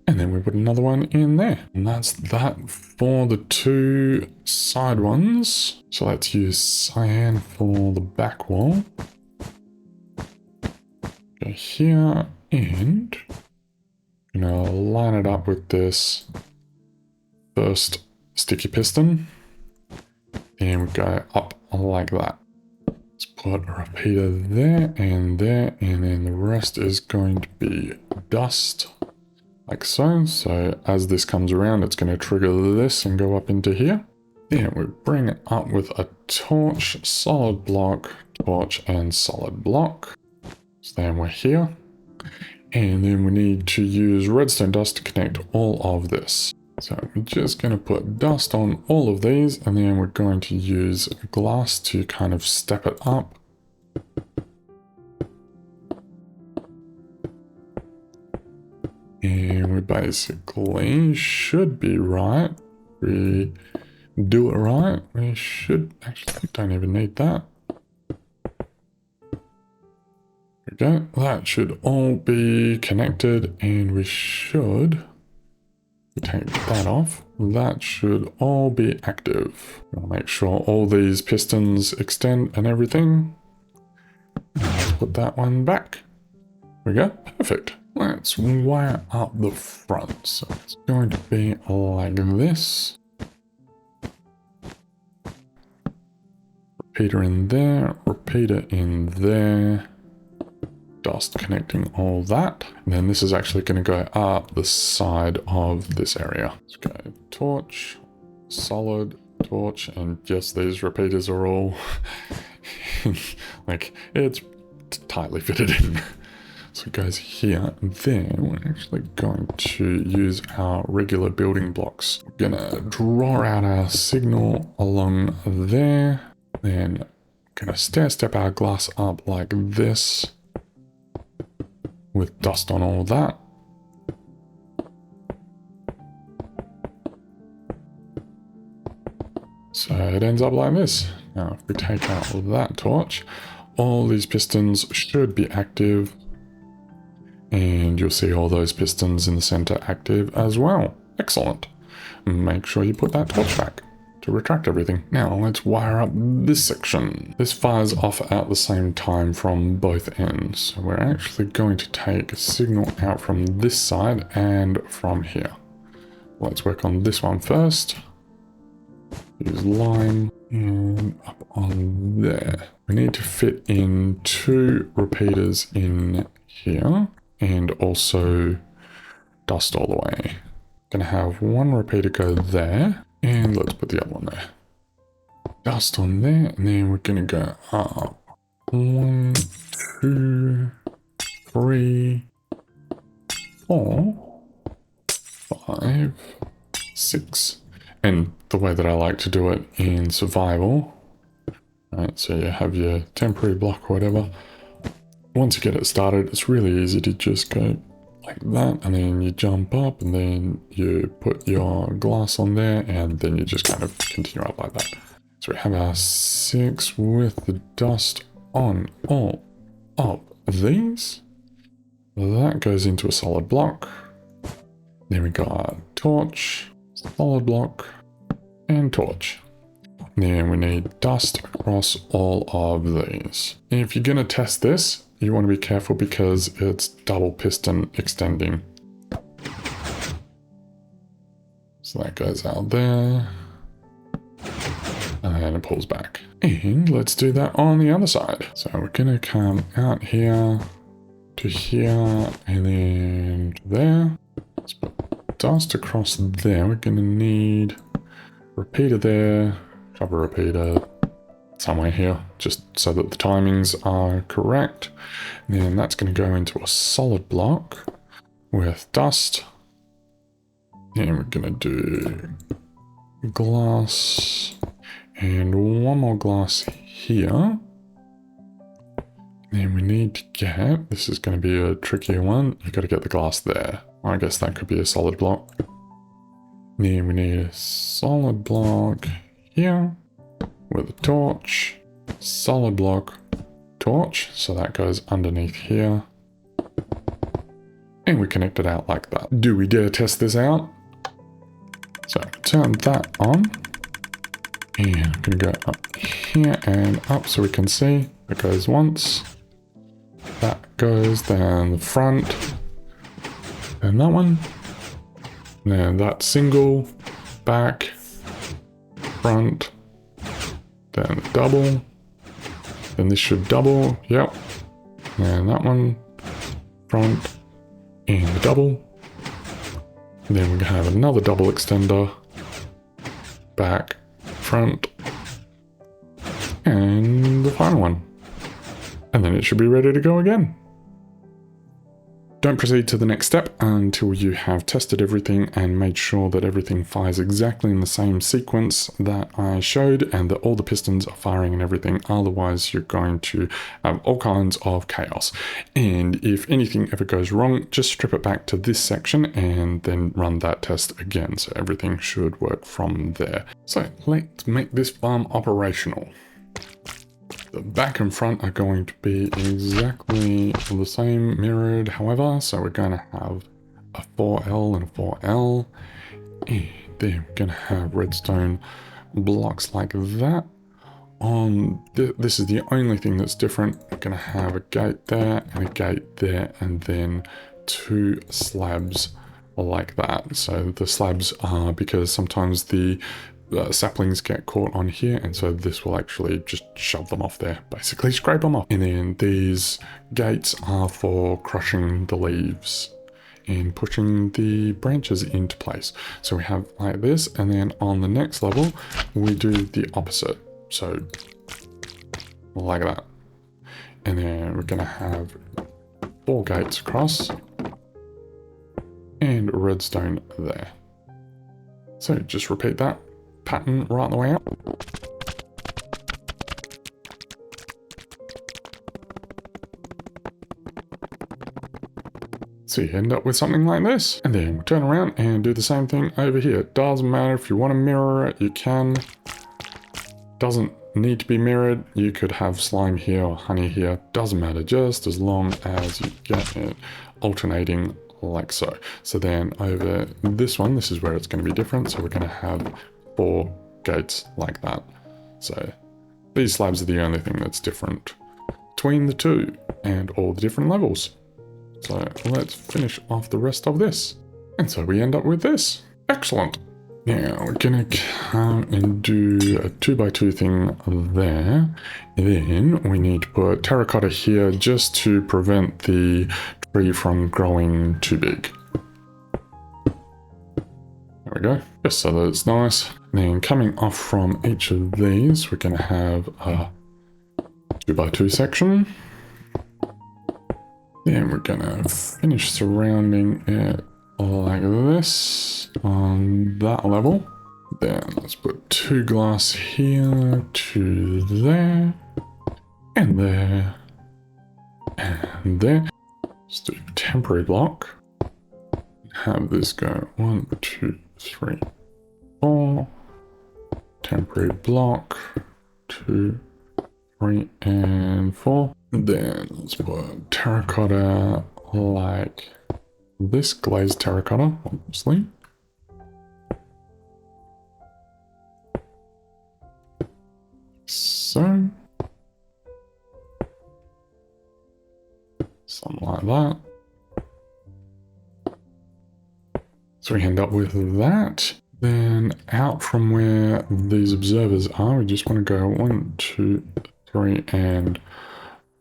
And then we put another one in there. And that's that for the 2 side ones. So let's use cyan for the back wall. Go here and I'm going to line it up with this first sticky piston. And we go up like that. Let's put a repeater there, and then the rest is going to be dust, like so. So as this comes around, it's going to trigger this and go up into here. Then we bring it up with a torch, solid block, torch, and solid block. So then we're here. And then we need to use redstone dust to connect all of this. So we're just going to put dust on all of these, and then we're going to use glass to kind of step it up. And we basically should be right. We do it right. We should actually don't even need that. There we go. That should all be connected, and we should take that off. That should all be active. I'll make sure all these pistons extend and everything. Let's put that one back. There we go. Perfect. Let's wire up the front. So it's going to be like this. Repeater in there. Repeater in there. Dust connecting all that. And then this is actually going to go up the side of this area. Let's go torch, solid, torch, and just these repeaters are all like it's tightly fitted in. So it goes here. Then we're actually going to use our regular building blocks. We're gonna draw out our signal along there. Then gonna stair step our glass up like this, with dust on all that. So it ends up like this. Now if we take out that torch, all these pistons should be active, and you'll see all those pistons in the center active as well. Excellent. Make sure you put that torch back to retract everything. Now let's wire up this section. This fires off at the same time from both ends. So we're actually going to take a signal out from this side and from here. Let's work on this one first. Use lime and up on there. We need to fit in 2 repeaters in here and also dust all the way. Gonna have 1 repeater go there, and let's put the other one there. Dust on there, and then we're gonna go up. 1, 2, 3, 4, 5, 6. And the way that I like to do it in survival, right, so you have your temporary block or whatever. Once you get it started, it's really easy to just go like that, and then you jump up, and then you put your glass on there, and then you just kind of continue up like that. So we have our 6 with the dust on all of these. That goes into a solid block. Then we got our torch, solid block, and torch. Then we need dust across all of these. If you're going to test this, you want to be careful because it's double piston extending. So that goes out there. And then it pulls back. And let's do that on the other side. So we're going to come out here to here and then to there. Let's put dust across there. We're going to need repeater there, double repeater somewhere here, just so that the timings are correct. And then that's going to go into a solid block with dust. And we're going to do glass and 1 more glass here. Then we need to get, this is going to be a trickier one, you've got to get the glass there. I guess that could be a solid block. Then we need a solid block here with a torch, solid block, torch, so that goes underneath here. And we connect it out like that. Do we dare test this out? So turn that on. And I'm going to go up here and up so we can see. It goes once. That goes, then the front. Then that one. Then that single, back, front, then the double, then this should double, yep, and that one, front, and the double, and then we can have another double extender, back, front, and the final one, and then it should be ready to go again. Don't proceed to the next step until you have tested everything and made sure that everything fires exactly in the same sequence that I showed and that all the pistons are firing and everything. Otherwise, you're going to have all kinds of chaos. And if anything ever goes wrong, just strip it back to this section and then run that test again. So everything should work from there. So let's make this farm operational. The back and front are going to be exactly the same mirrored, however, so we're going to have a 4L and a 4L, and then we're going to have redstone blocks like that. This is the only thing that's different. We're going to have a gate there and a gate there, and then 2 slabs like that. So the slabs are because sometimes the saplings get caught on here, and so this will actually just shove them off there, basically scrape them off. And then these gates are for crushing the leaves and pushing the branches into place. So we have like this, and then on the next level we do the opposite, so like that. And then we're gonna have 4 gates across and redstone there. So just repeat that pattern right the way up. So you end up with something like this, and then turn around and do the same thing over here. It doesn't matter if you want to mirror it, you can. Doesn't need to be mirrored. You could have slime here or honey here, doesn't matter, just as long as you get it alternating like so. So then over this one, this is where it's going to be different. So we're going to have 4 gates like that. So these slabs are the only thing that's different between the two and all the different levels. So let's finish off the rest of this. And so we end up with this. Excellent. Now we're gonna come and do a 2x2 thing there. Then we need to put terracotta here just to prevent the tree from growing too big. There we go, just so that it's nice. Then coming off from each of these, we're gonna have a 2x2 section. Then we're gonna finish surrounding it like this on that level. Then let's put 2 glass here, 2 there, and there, and there. Let's do a temporary block. Have this go 1, 2, 3, 4. Temporary block 2, 3, and 4. Then let's put terracotta like this, glazed terracotta, obviously. So. Something like that. So we end up with that. Then out from where these observers are, we just want to go 1, 2, 3, and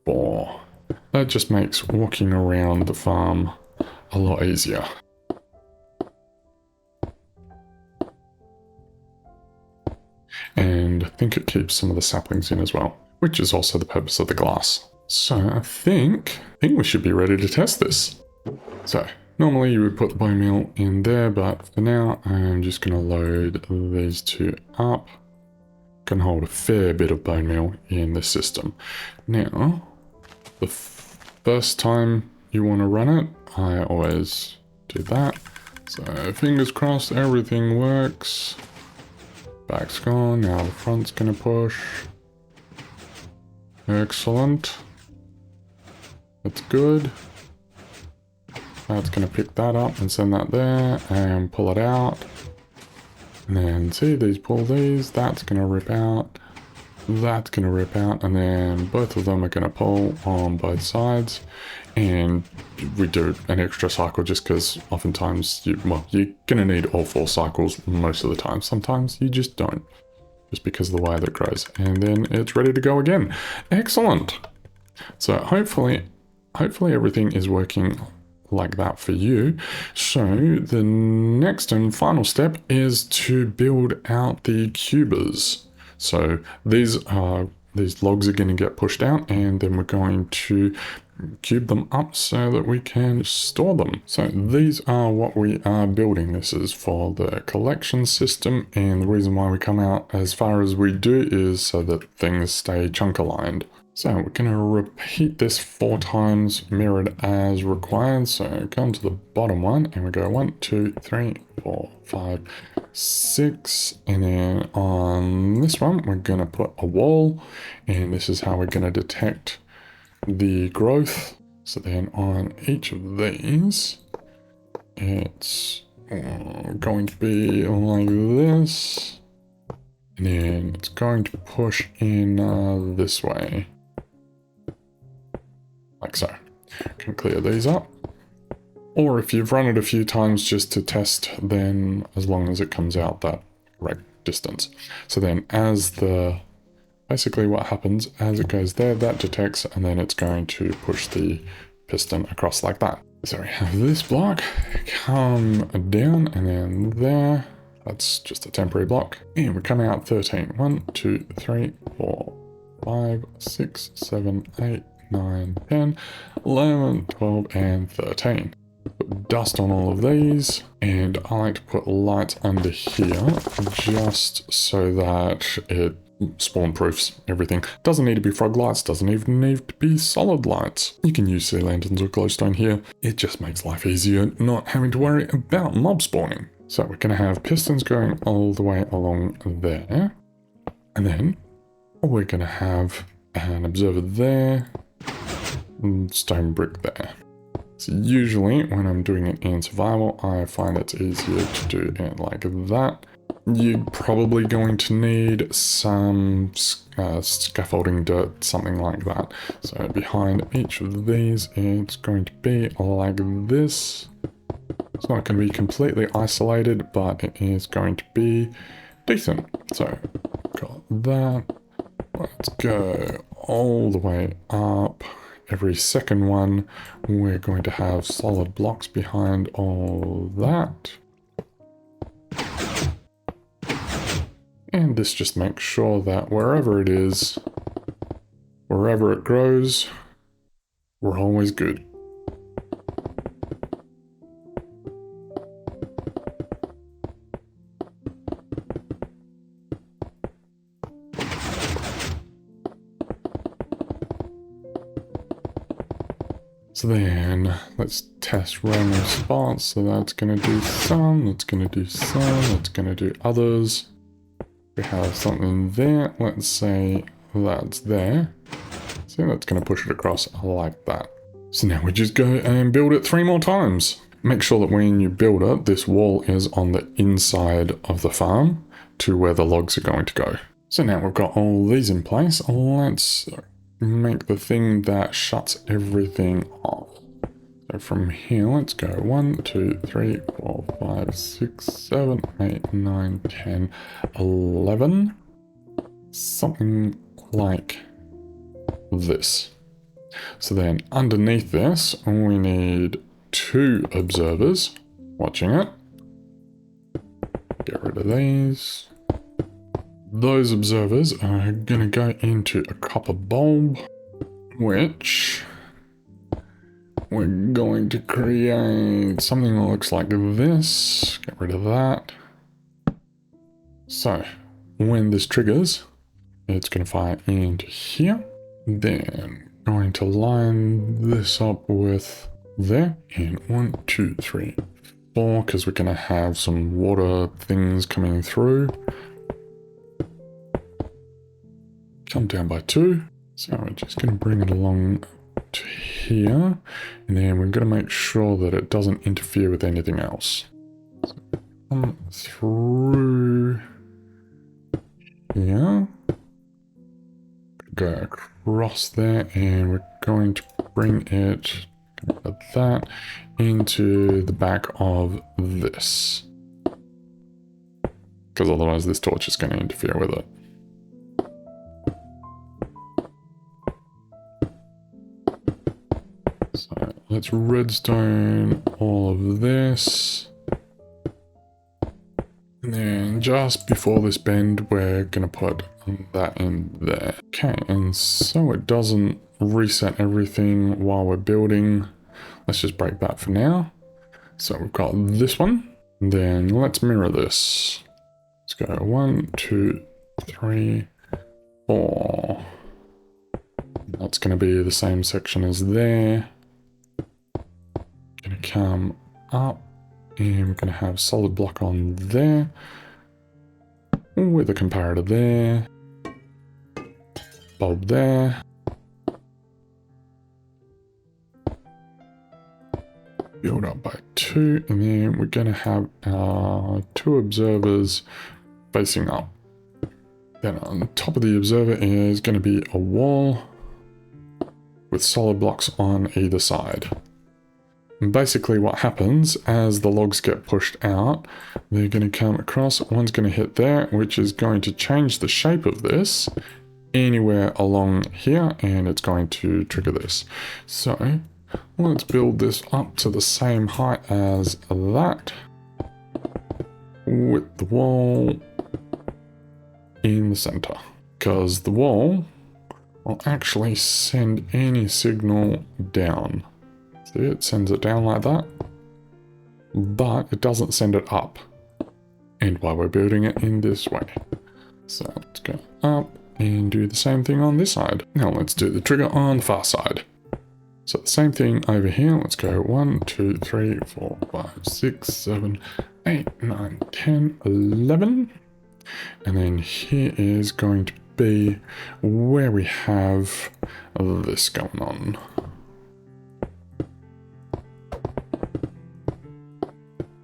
4. That just makes walking around the farm a lot easier. And I think it keeps some of the saplings in as well, which is also the purpose of the glass. So I think we should be ready to test this. So normally you would put the bone meal in there, but for now I'm just going to load these 2 up. Can hold a fair bit of bone meal in this system. Now, the first time you want to run it, I always do that. So fingers crossed everything works. Back's gone, now the front's going to push. Excellent. That's good. That's going to pick that up and send that there and pull it out. And then see, these pull these, that's going to rip out, that's going to rip out, and then both of them are going to pull on both sides. And we do an extra cycle just because oftentimes, you're going to need all 4 cycles most of the time. Sometimes you just don't, just because of the way that it grows. And then it's ready to go again. Excellent. So hopefully everything is working like that for you. So the next and final step is to build out the cubers. So these logs are going to get pushed out, and then we're going to cube them up so that we can store them. So these are what we are building. This is for the collection system, and the reason why we come out as far as we do is so that things stay chunk aligned. So we're going to repeat this 4 times, mirrored as required. So come to the bottom one and we go 1, 2, 3, 4, 5, 6. And then on this one, we're going to put a wall, and this is how we're going to detect the growth. So then on each of these, it's going to be like this. And then it's going to push in this way. Like so. Can clear these up. Or if you've run it a few times just to test, then as long as it comes out that correct distance. So then basically what happens as it goes there, that detects, and then it's going to push the piston across like that. So we have this block come down and then there. That's just a temporary block. And we're coming out 13. 1, 2, 3, 4, 5, 6, 7, 8, 9, 10, 11, 12, and 13. Put dust on all of these, and I like to put lights under here just so that it spawn proofs everything. Doesn't need to be frog lights, doesn't even need to be solid lights. You can use sea lanterns or glowstone here. It just makes life easier not having to worry about mob spawning. So we're going to have pistons going all the way along there, and then we're going to have an observer there, and stone brick there. So usually when I'm doing it in survival, I find it's easier to do it like that. You're probably going to need some scaffolding dirt, something like that. So behind each of these, it's going to be like this. It's not going to be completely isolated, but it is going to be decent. So got that. Let's go all the way up. Every second one, we're going to have solid blocks behind all that. And this just makes sure that wherever it is, wherever it grows, we're always good. So then, let's test random spots. So that's going to do some, that's going to do some, that's going to do others. We have something there. Let's say that's there. So that's going to push it across like that. So now we just go and build it 3 more times. Make sure that when you build it, this wall is on the inside of the farm to where the logs are going to go. So now we've got all these in place. Let's make the thing that shuts everything off. So from here, let's go 1, 2, 3, 4, 5, 6, 7, 8, 9, 10, 11. Something like this. So then underneath this, we need 2 observers watching it. Get rid of these. Those observers are going to go into a copper bulb, which we're going to create something that looks like this. Get rid of that. So when this triggers, it's going to fire into here. Then going to line this up with there. And 1, 2, 3, 4, because we're going to have some water things coming through. Come down by 2. So we're just going to bring it along to here. And then we're going to make sure that it doesn't interfere with anything else. So come through here. Go across there, and we're going to bring it like that into the back of this. Because otherwise this torch is going to interfere with it. So let's redstone all of this. And then just before this bend, we're going to put that in there. Okay, and so it doesn't reset everything while we're building. Let's just break that for now. So we've got this one. Then let's mirror this. Let's go 1, 2, 3, 4. That's going to be the same section as there. Going to come up, and we're going to have solid block on there with a comparator there, bulb there, build up by 2, and then we're going to have our 2 observers facing up. Then on top of the observer is going to be a wall with solid blocks on either side. And basically what happens as the logs get pushed out, they're going to come across, one's going to hit there, which is going to change the shape of this anywhere along here, and it's going to trigger this. So let's build this up to the same height as that, with the wall in the center, because the wall will actually send any signal down. See, it sends it down like that, but it doesn't send it up. And why we're building it in this way. So let's go up and do the same thing on this side. Now let's do the trigger on the far side. So the same thing over here. Let's go 1, 2, 3, 4, 5, 6, 7, 8, 9, 10, 11. And then here is going to be where we have this going on.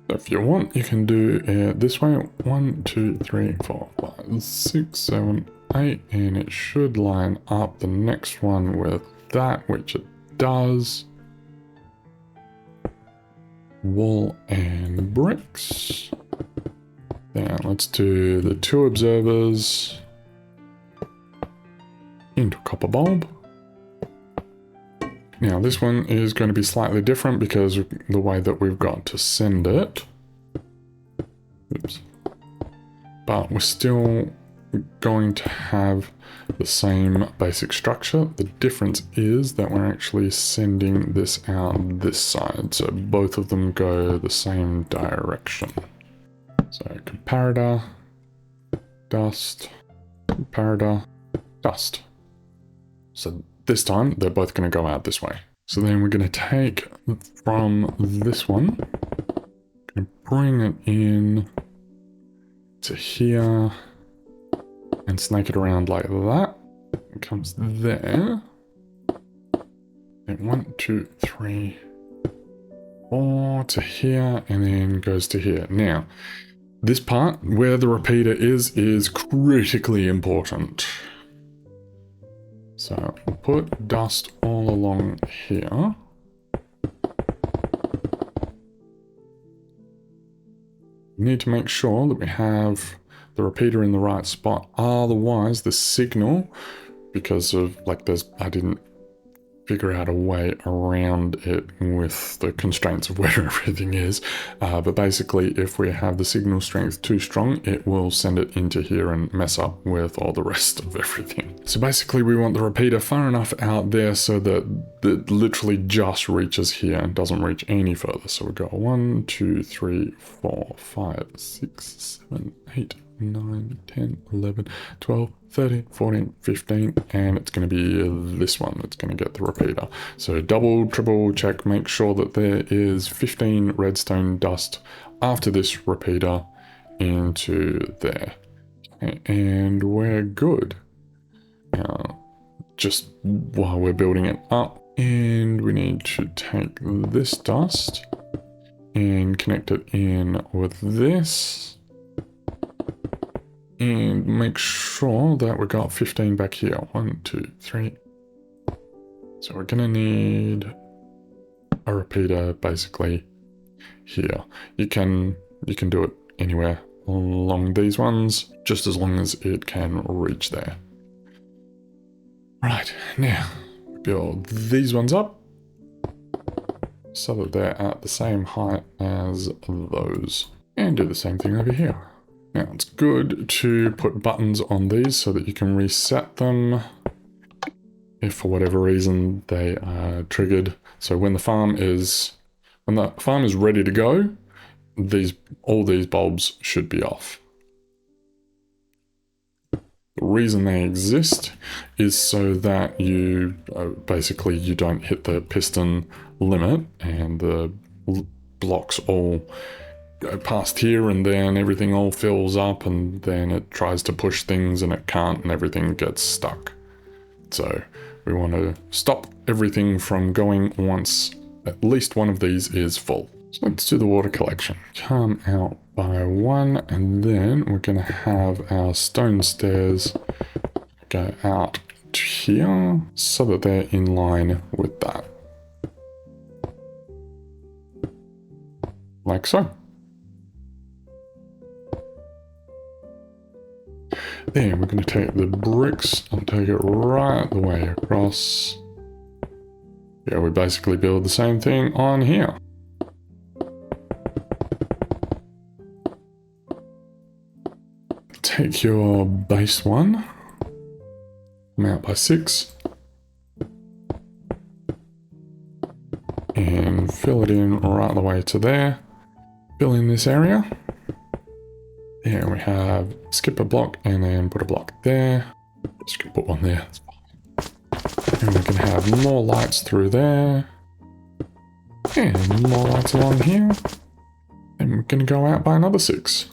If you want, you can do it this way. 1, 2, 3, 4, 5, 6, 7, 8, and it should line up the next one with that, which it does. Wall and bricks. Then let's do the 2 observers into copper bulb. Now this one is going to be slightly different because of the way that we've got to send it. Oops. But we're still going to have the same basic structure. The difference is that we're actually sending this out this side, so both of them go the same direction. So comparator, dust, comparator, dust. So this time they're both going to go out this way. So then we're going to take from this one, going to bring it in to here and snake it around like that. It comes there. And 1, 2, 3, 4 to here, and then goes to here. Now, this part where the repeater is critically important. So we'll put dust all along here. We need to make sure that we have the repeater in the right spot. Otherwise, the signal, because of I didn't figure out a way around it with the constraints of where everything is. But basically, if we have the signal strength too strong, it will send it into here and mess up with all the rest of everything. So basically, we want the repeater far enough out there so that it literally just reaches here and doesn't reach any further. So we go 1, 2, 3, 4, 5, 6, 7, 8, 9, 10, 11, 12, 13, 14, 15, and it's going to be this one that's going to get the repeater. So double, triple check, make sure that there is 15 redstone dust after this repeater into there. And we're good. Now, just while we're building it up, and we need to take this dust and connect it in with this. And make sure that we got 15 back here. 1, 2, 3. So we're gonna need a repeater basically here. You can do it anywhere along these ones, just as long as it can reach there. Right, now build these ones up so that they're at the same height as those. And do the same thing over here. Now it's good to put buttons on these so that you can reset them if for whatever reason they are triggered. So when the farm is ready to go, all these bulbs should be off. The reason they exist is so that you basically you don't hit the piston limit and the blocks all go past here, and then everything all fills up, and then it tries to push things and it can't, and everything gets stuck. So we want to stop everything from going once at least one of these is full. So let's do the water collection. Come out by 1, and then we're going to have our stone stairs go out to here so that they're in line with that. Like so. Then we're going to take the bricks and take it right the way across. Yeah, we basically build the same thing on here. Take your base one, come out by 6, and fill it in right the way to there. Fill in this area. Here we have skip a block and then put a block there. Just gonna put one there. And we can have more lights through there. And more lights along here. And we're gonna go out by another 6.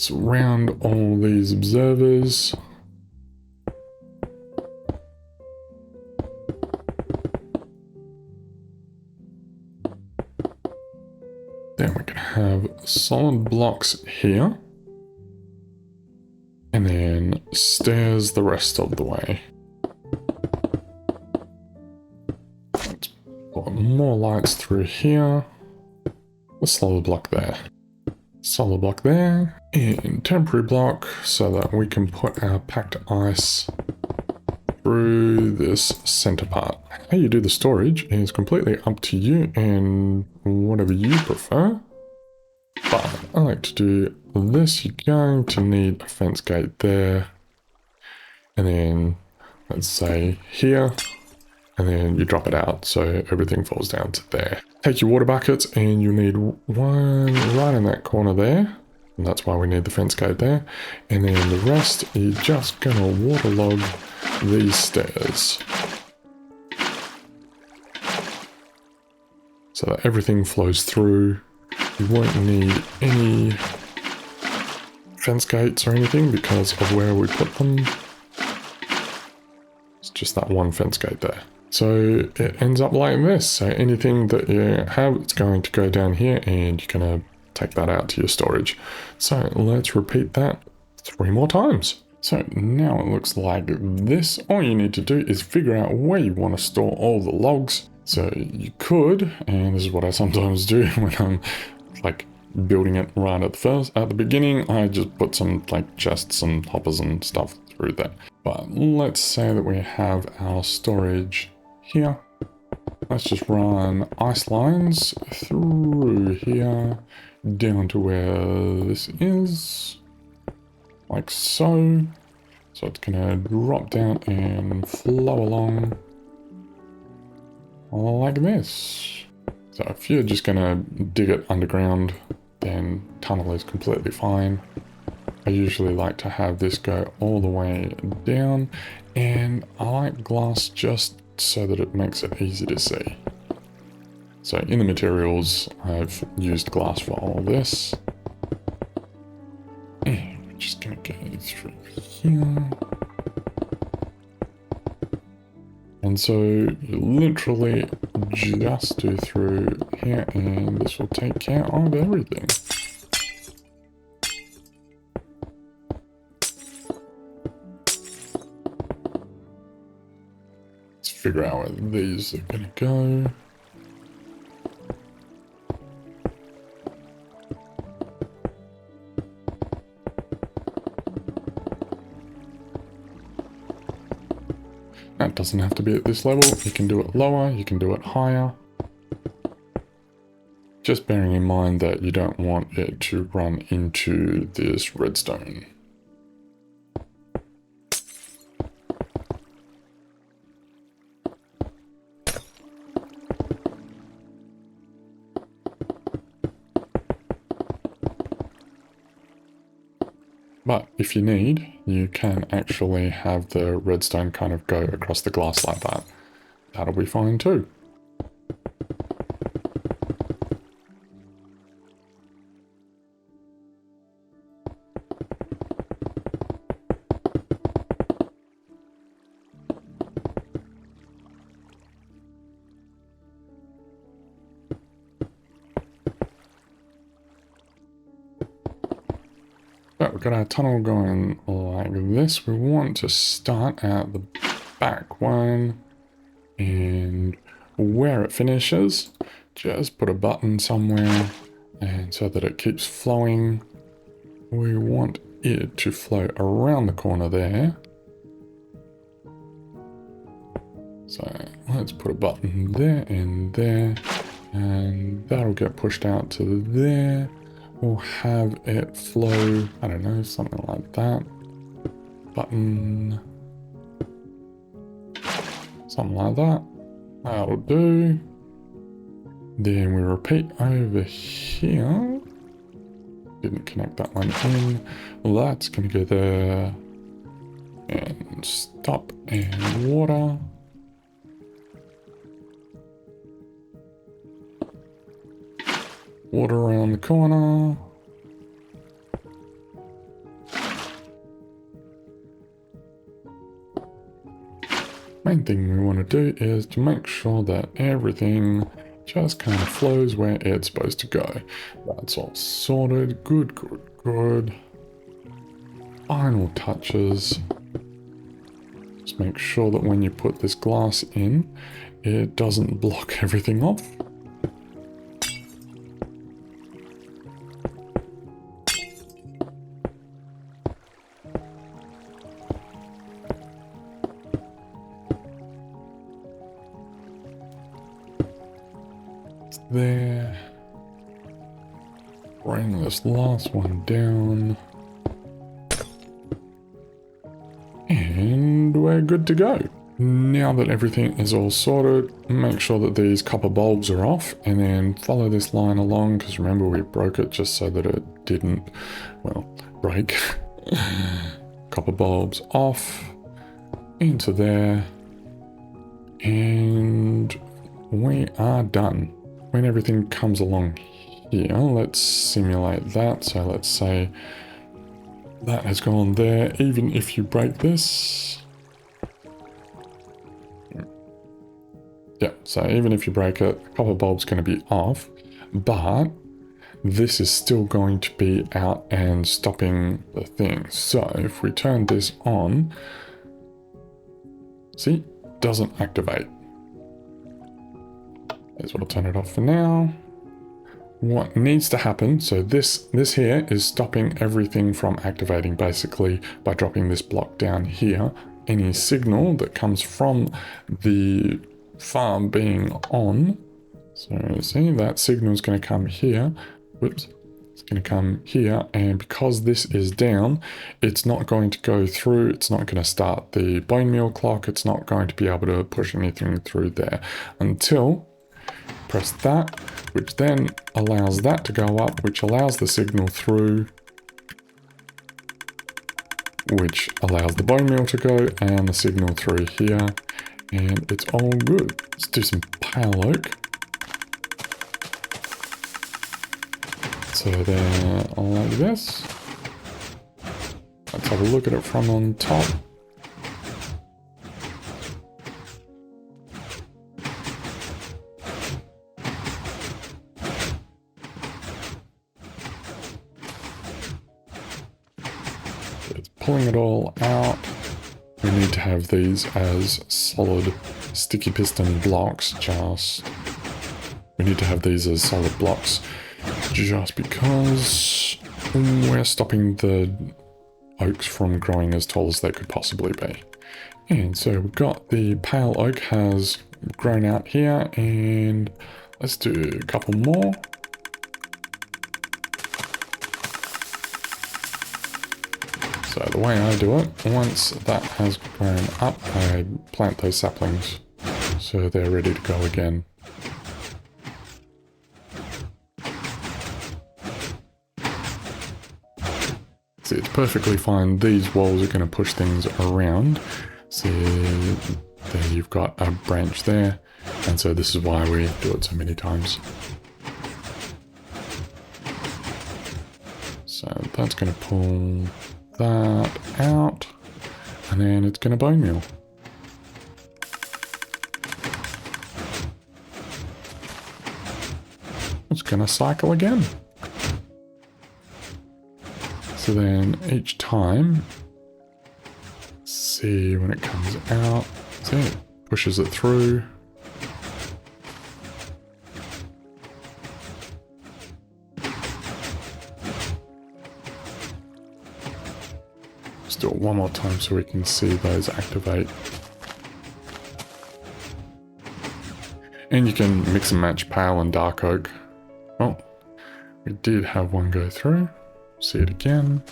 surround all these observers. Then we can have solid blocks here. And then stairs the rest of the way. Let's put more lights through here. A solid block there. Solid block there. And temporary block so that we can put our packed ice through this center part. How you do the storage is completely up to you and whatever you prefer. But I like to do this. You're going to need a fence gate there. And then, let's say here. And then you drop it out so everything falls down to there. Take your water buckets and you need one right in that corner there. And that's why we need the fence gate there. And then the rest, you're just going to waterlog these stairs. So that everything flows through. You won't need any fence gates or anything because of where we put them. It's just that one fence gate there. So it ends up like this. So anything that you have, it's going to go down here and you're going to take that out to your storage. So let's repeat that 3 more times. So now it looks like this. All you need to do is figure out where you want to store all the logs. So you could, and this is what I sometimes do when I'm like building it right at the beginning, I just put some like chests and hoppers and stuff through there. But let's say that we have our storage here. Let's just run ice lines through here down to where this is, like so. So it's gonna drop down and flow along like this. So if you're just gonna dig it underground, then tunnel is completely fine. I usually like to have this go all the way down, and I like glass just so that it makes it easy to see. So in the materials, I've used glass for all this. And we're just gonna go through here. And so you literally just do through here and this will take care of everything. Let's figure out where these are gonna go. That doesn't have to be at this level. You can do it lower, you can do it higher. Just bearing in mind that you don't want it to run into this redstone. But if you need, you can actually have the redstone kind of go across the glass like that. That'll be fine too. But we've got our tunnel going like this. We want to start at the back one, and where it finishes, just put a button somewhere, and so that it keeps flowing. We want it to flow around the corner there. So let's put a button there and there, and that'll get pushed out to there. We'll have it flow, I don't know, something like that. Button. Something like that. That'll do. Then we repeat over here. Didn't connect that one in. Well, that's going to go there. And stop and water. Water around the corner. Main thing we want to do is to make sure that everything just kind of flows where it's supposed to go. That's all sorted. Good, good, good. Final touches. Just make sure that when you put this glass in, it doesn't block everything off. It's there. Bring this last one down. And we're good to go. Now that everything is all sorted, make sure that these copper bulbs are off and then follow this line along, because remember we broke it just so that it didn't, well, break. Copper bulbs off, into there, and we are done. When everything comes along here, let's simulate that. So let's say that has gone there. Even if you break this, yeah, so even if you break it, the copper bulb's going to be off, but this is still going to be out and stopping the thing. So if we turn this on, see, doesn't activate. As well, turn it off for now. What needs to happen, so this here is stopping everything from activating basically by dropping this block down here. Any signal that comes from the farm being on, so see that signal is going to come here. Whoops, it's going to come here, and because this is down, it's not going to go through, it's not going to start the bone meal clock, it's not going to be able to push anything through there until press that, which then allows that to go up, which allows the signal through, which allows the bone meal to go and the signal through here, and it's all good. Let's do some pale oak. So then like this. Let's have a look at it from on top. Pulling it all out, we need to have these as solid sticky piston blocks. We need to have these as solid blocks just because we're stopping the oaks from growing as tall as they could possibly be. And so we've got the pale oak has grown out here, and let's do a couple more. So the way I do it, once that has grown up, I plant those saplings so they're ready to go again. See, it's perfectly fine. These walls are going to push things around. See, there you've got a branch there, and so this is why we do it so many times. So that's going to pull that out, and then it's going to bone meal. It's going to cycle again. So then each time, see when it comes out, see it pushes it through. Let's do it one more time so we can see those activate. And you can mix and match pale and dark oak. Oh, we did have one go through. See it again.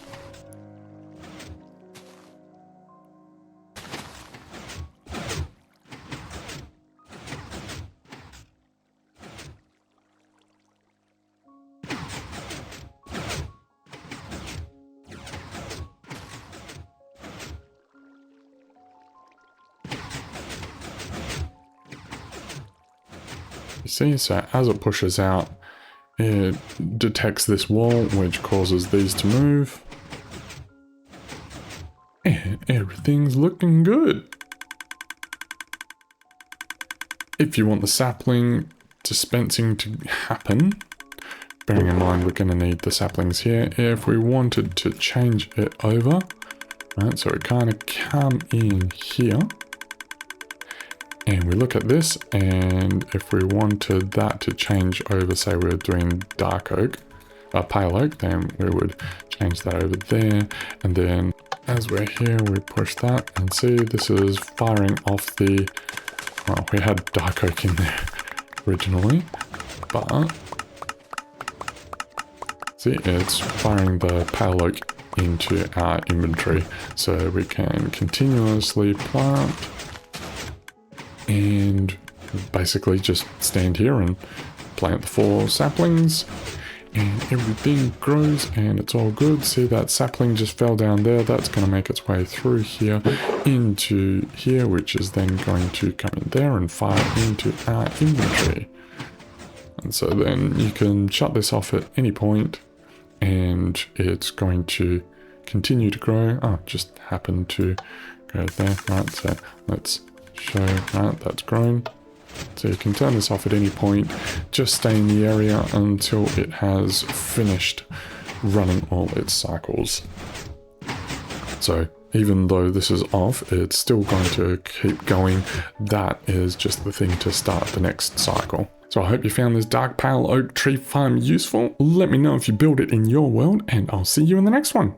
You see, so as it pushes out, it detects this wall, which causes these to move. And everything's looking good. If you want the sapling dispensing to happen, bearing in mind we're going to need the saplings here, if we wanted to change it over, right, so it kind of come in here, and we look at this, and if we wanted that to change over, say we were doing dark oak, pale oak, then we would change that over there, and then as we're here, we push that, and see this is firing off the, well, we had dark oak in there originally, but see, it's firing the pale oak into our inventory, so we can continuously plant and basically just stand here and plant the 4 saplings, and everything grows and it's all good. See, that sapling just fell down there. That's going to make its way through here into here, which is then going to come in there and fire into our inventory. And so then you can shut this off at any point and it's going to continue to grow. Oh, just happened to go there, right? So let's show, right, that's grown. So you can turn this off at any point, just stay in the area until it has finished running all its cycles. So even though this is off, it's still going to keep going. That is just the thing to start the next cycle. So I hope you found this dark pale oak tree farm useful. Let me know if you build it in your world, and I'll see you in the next one.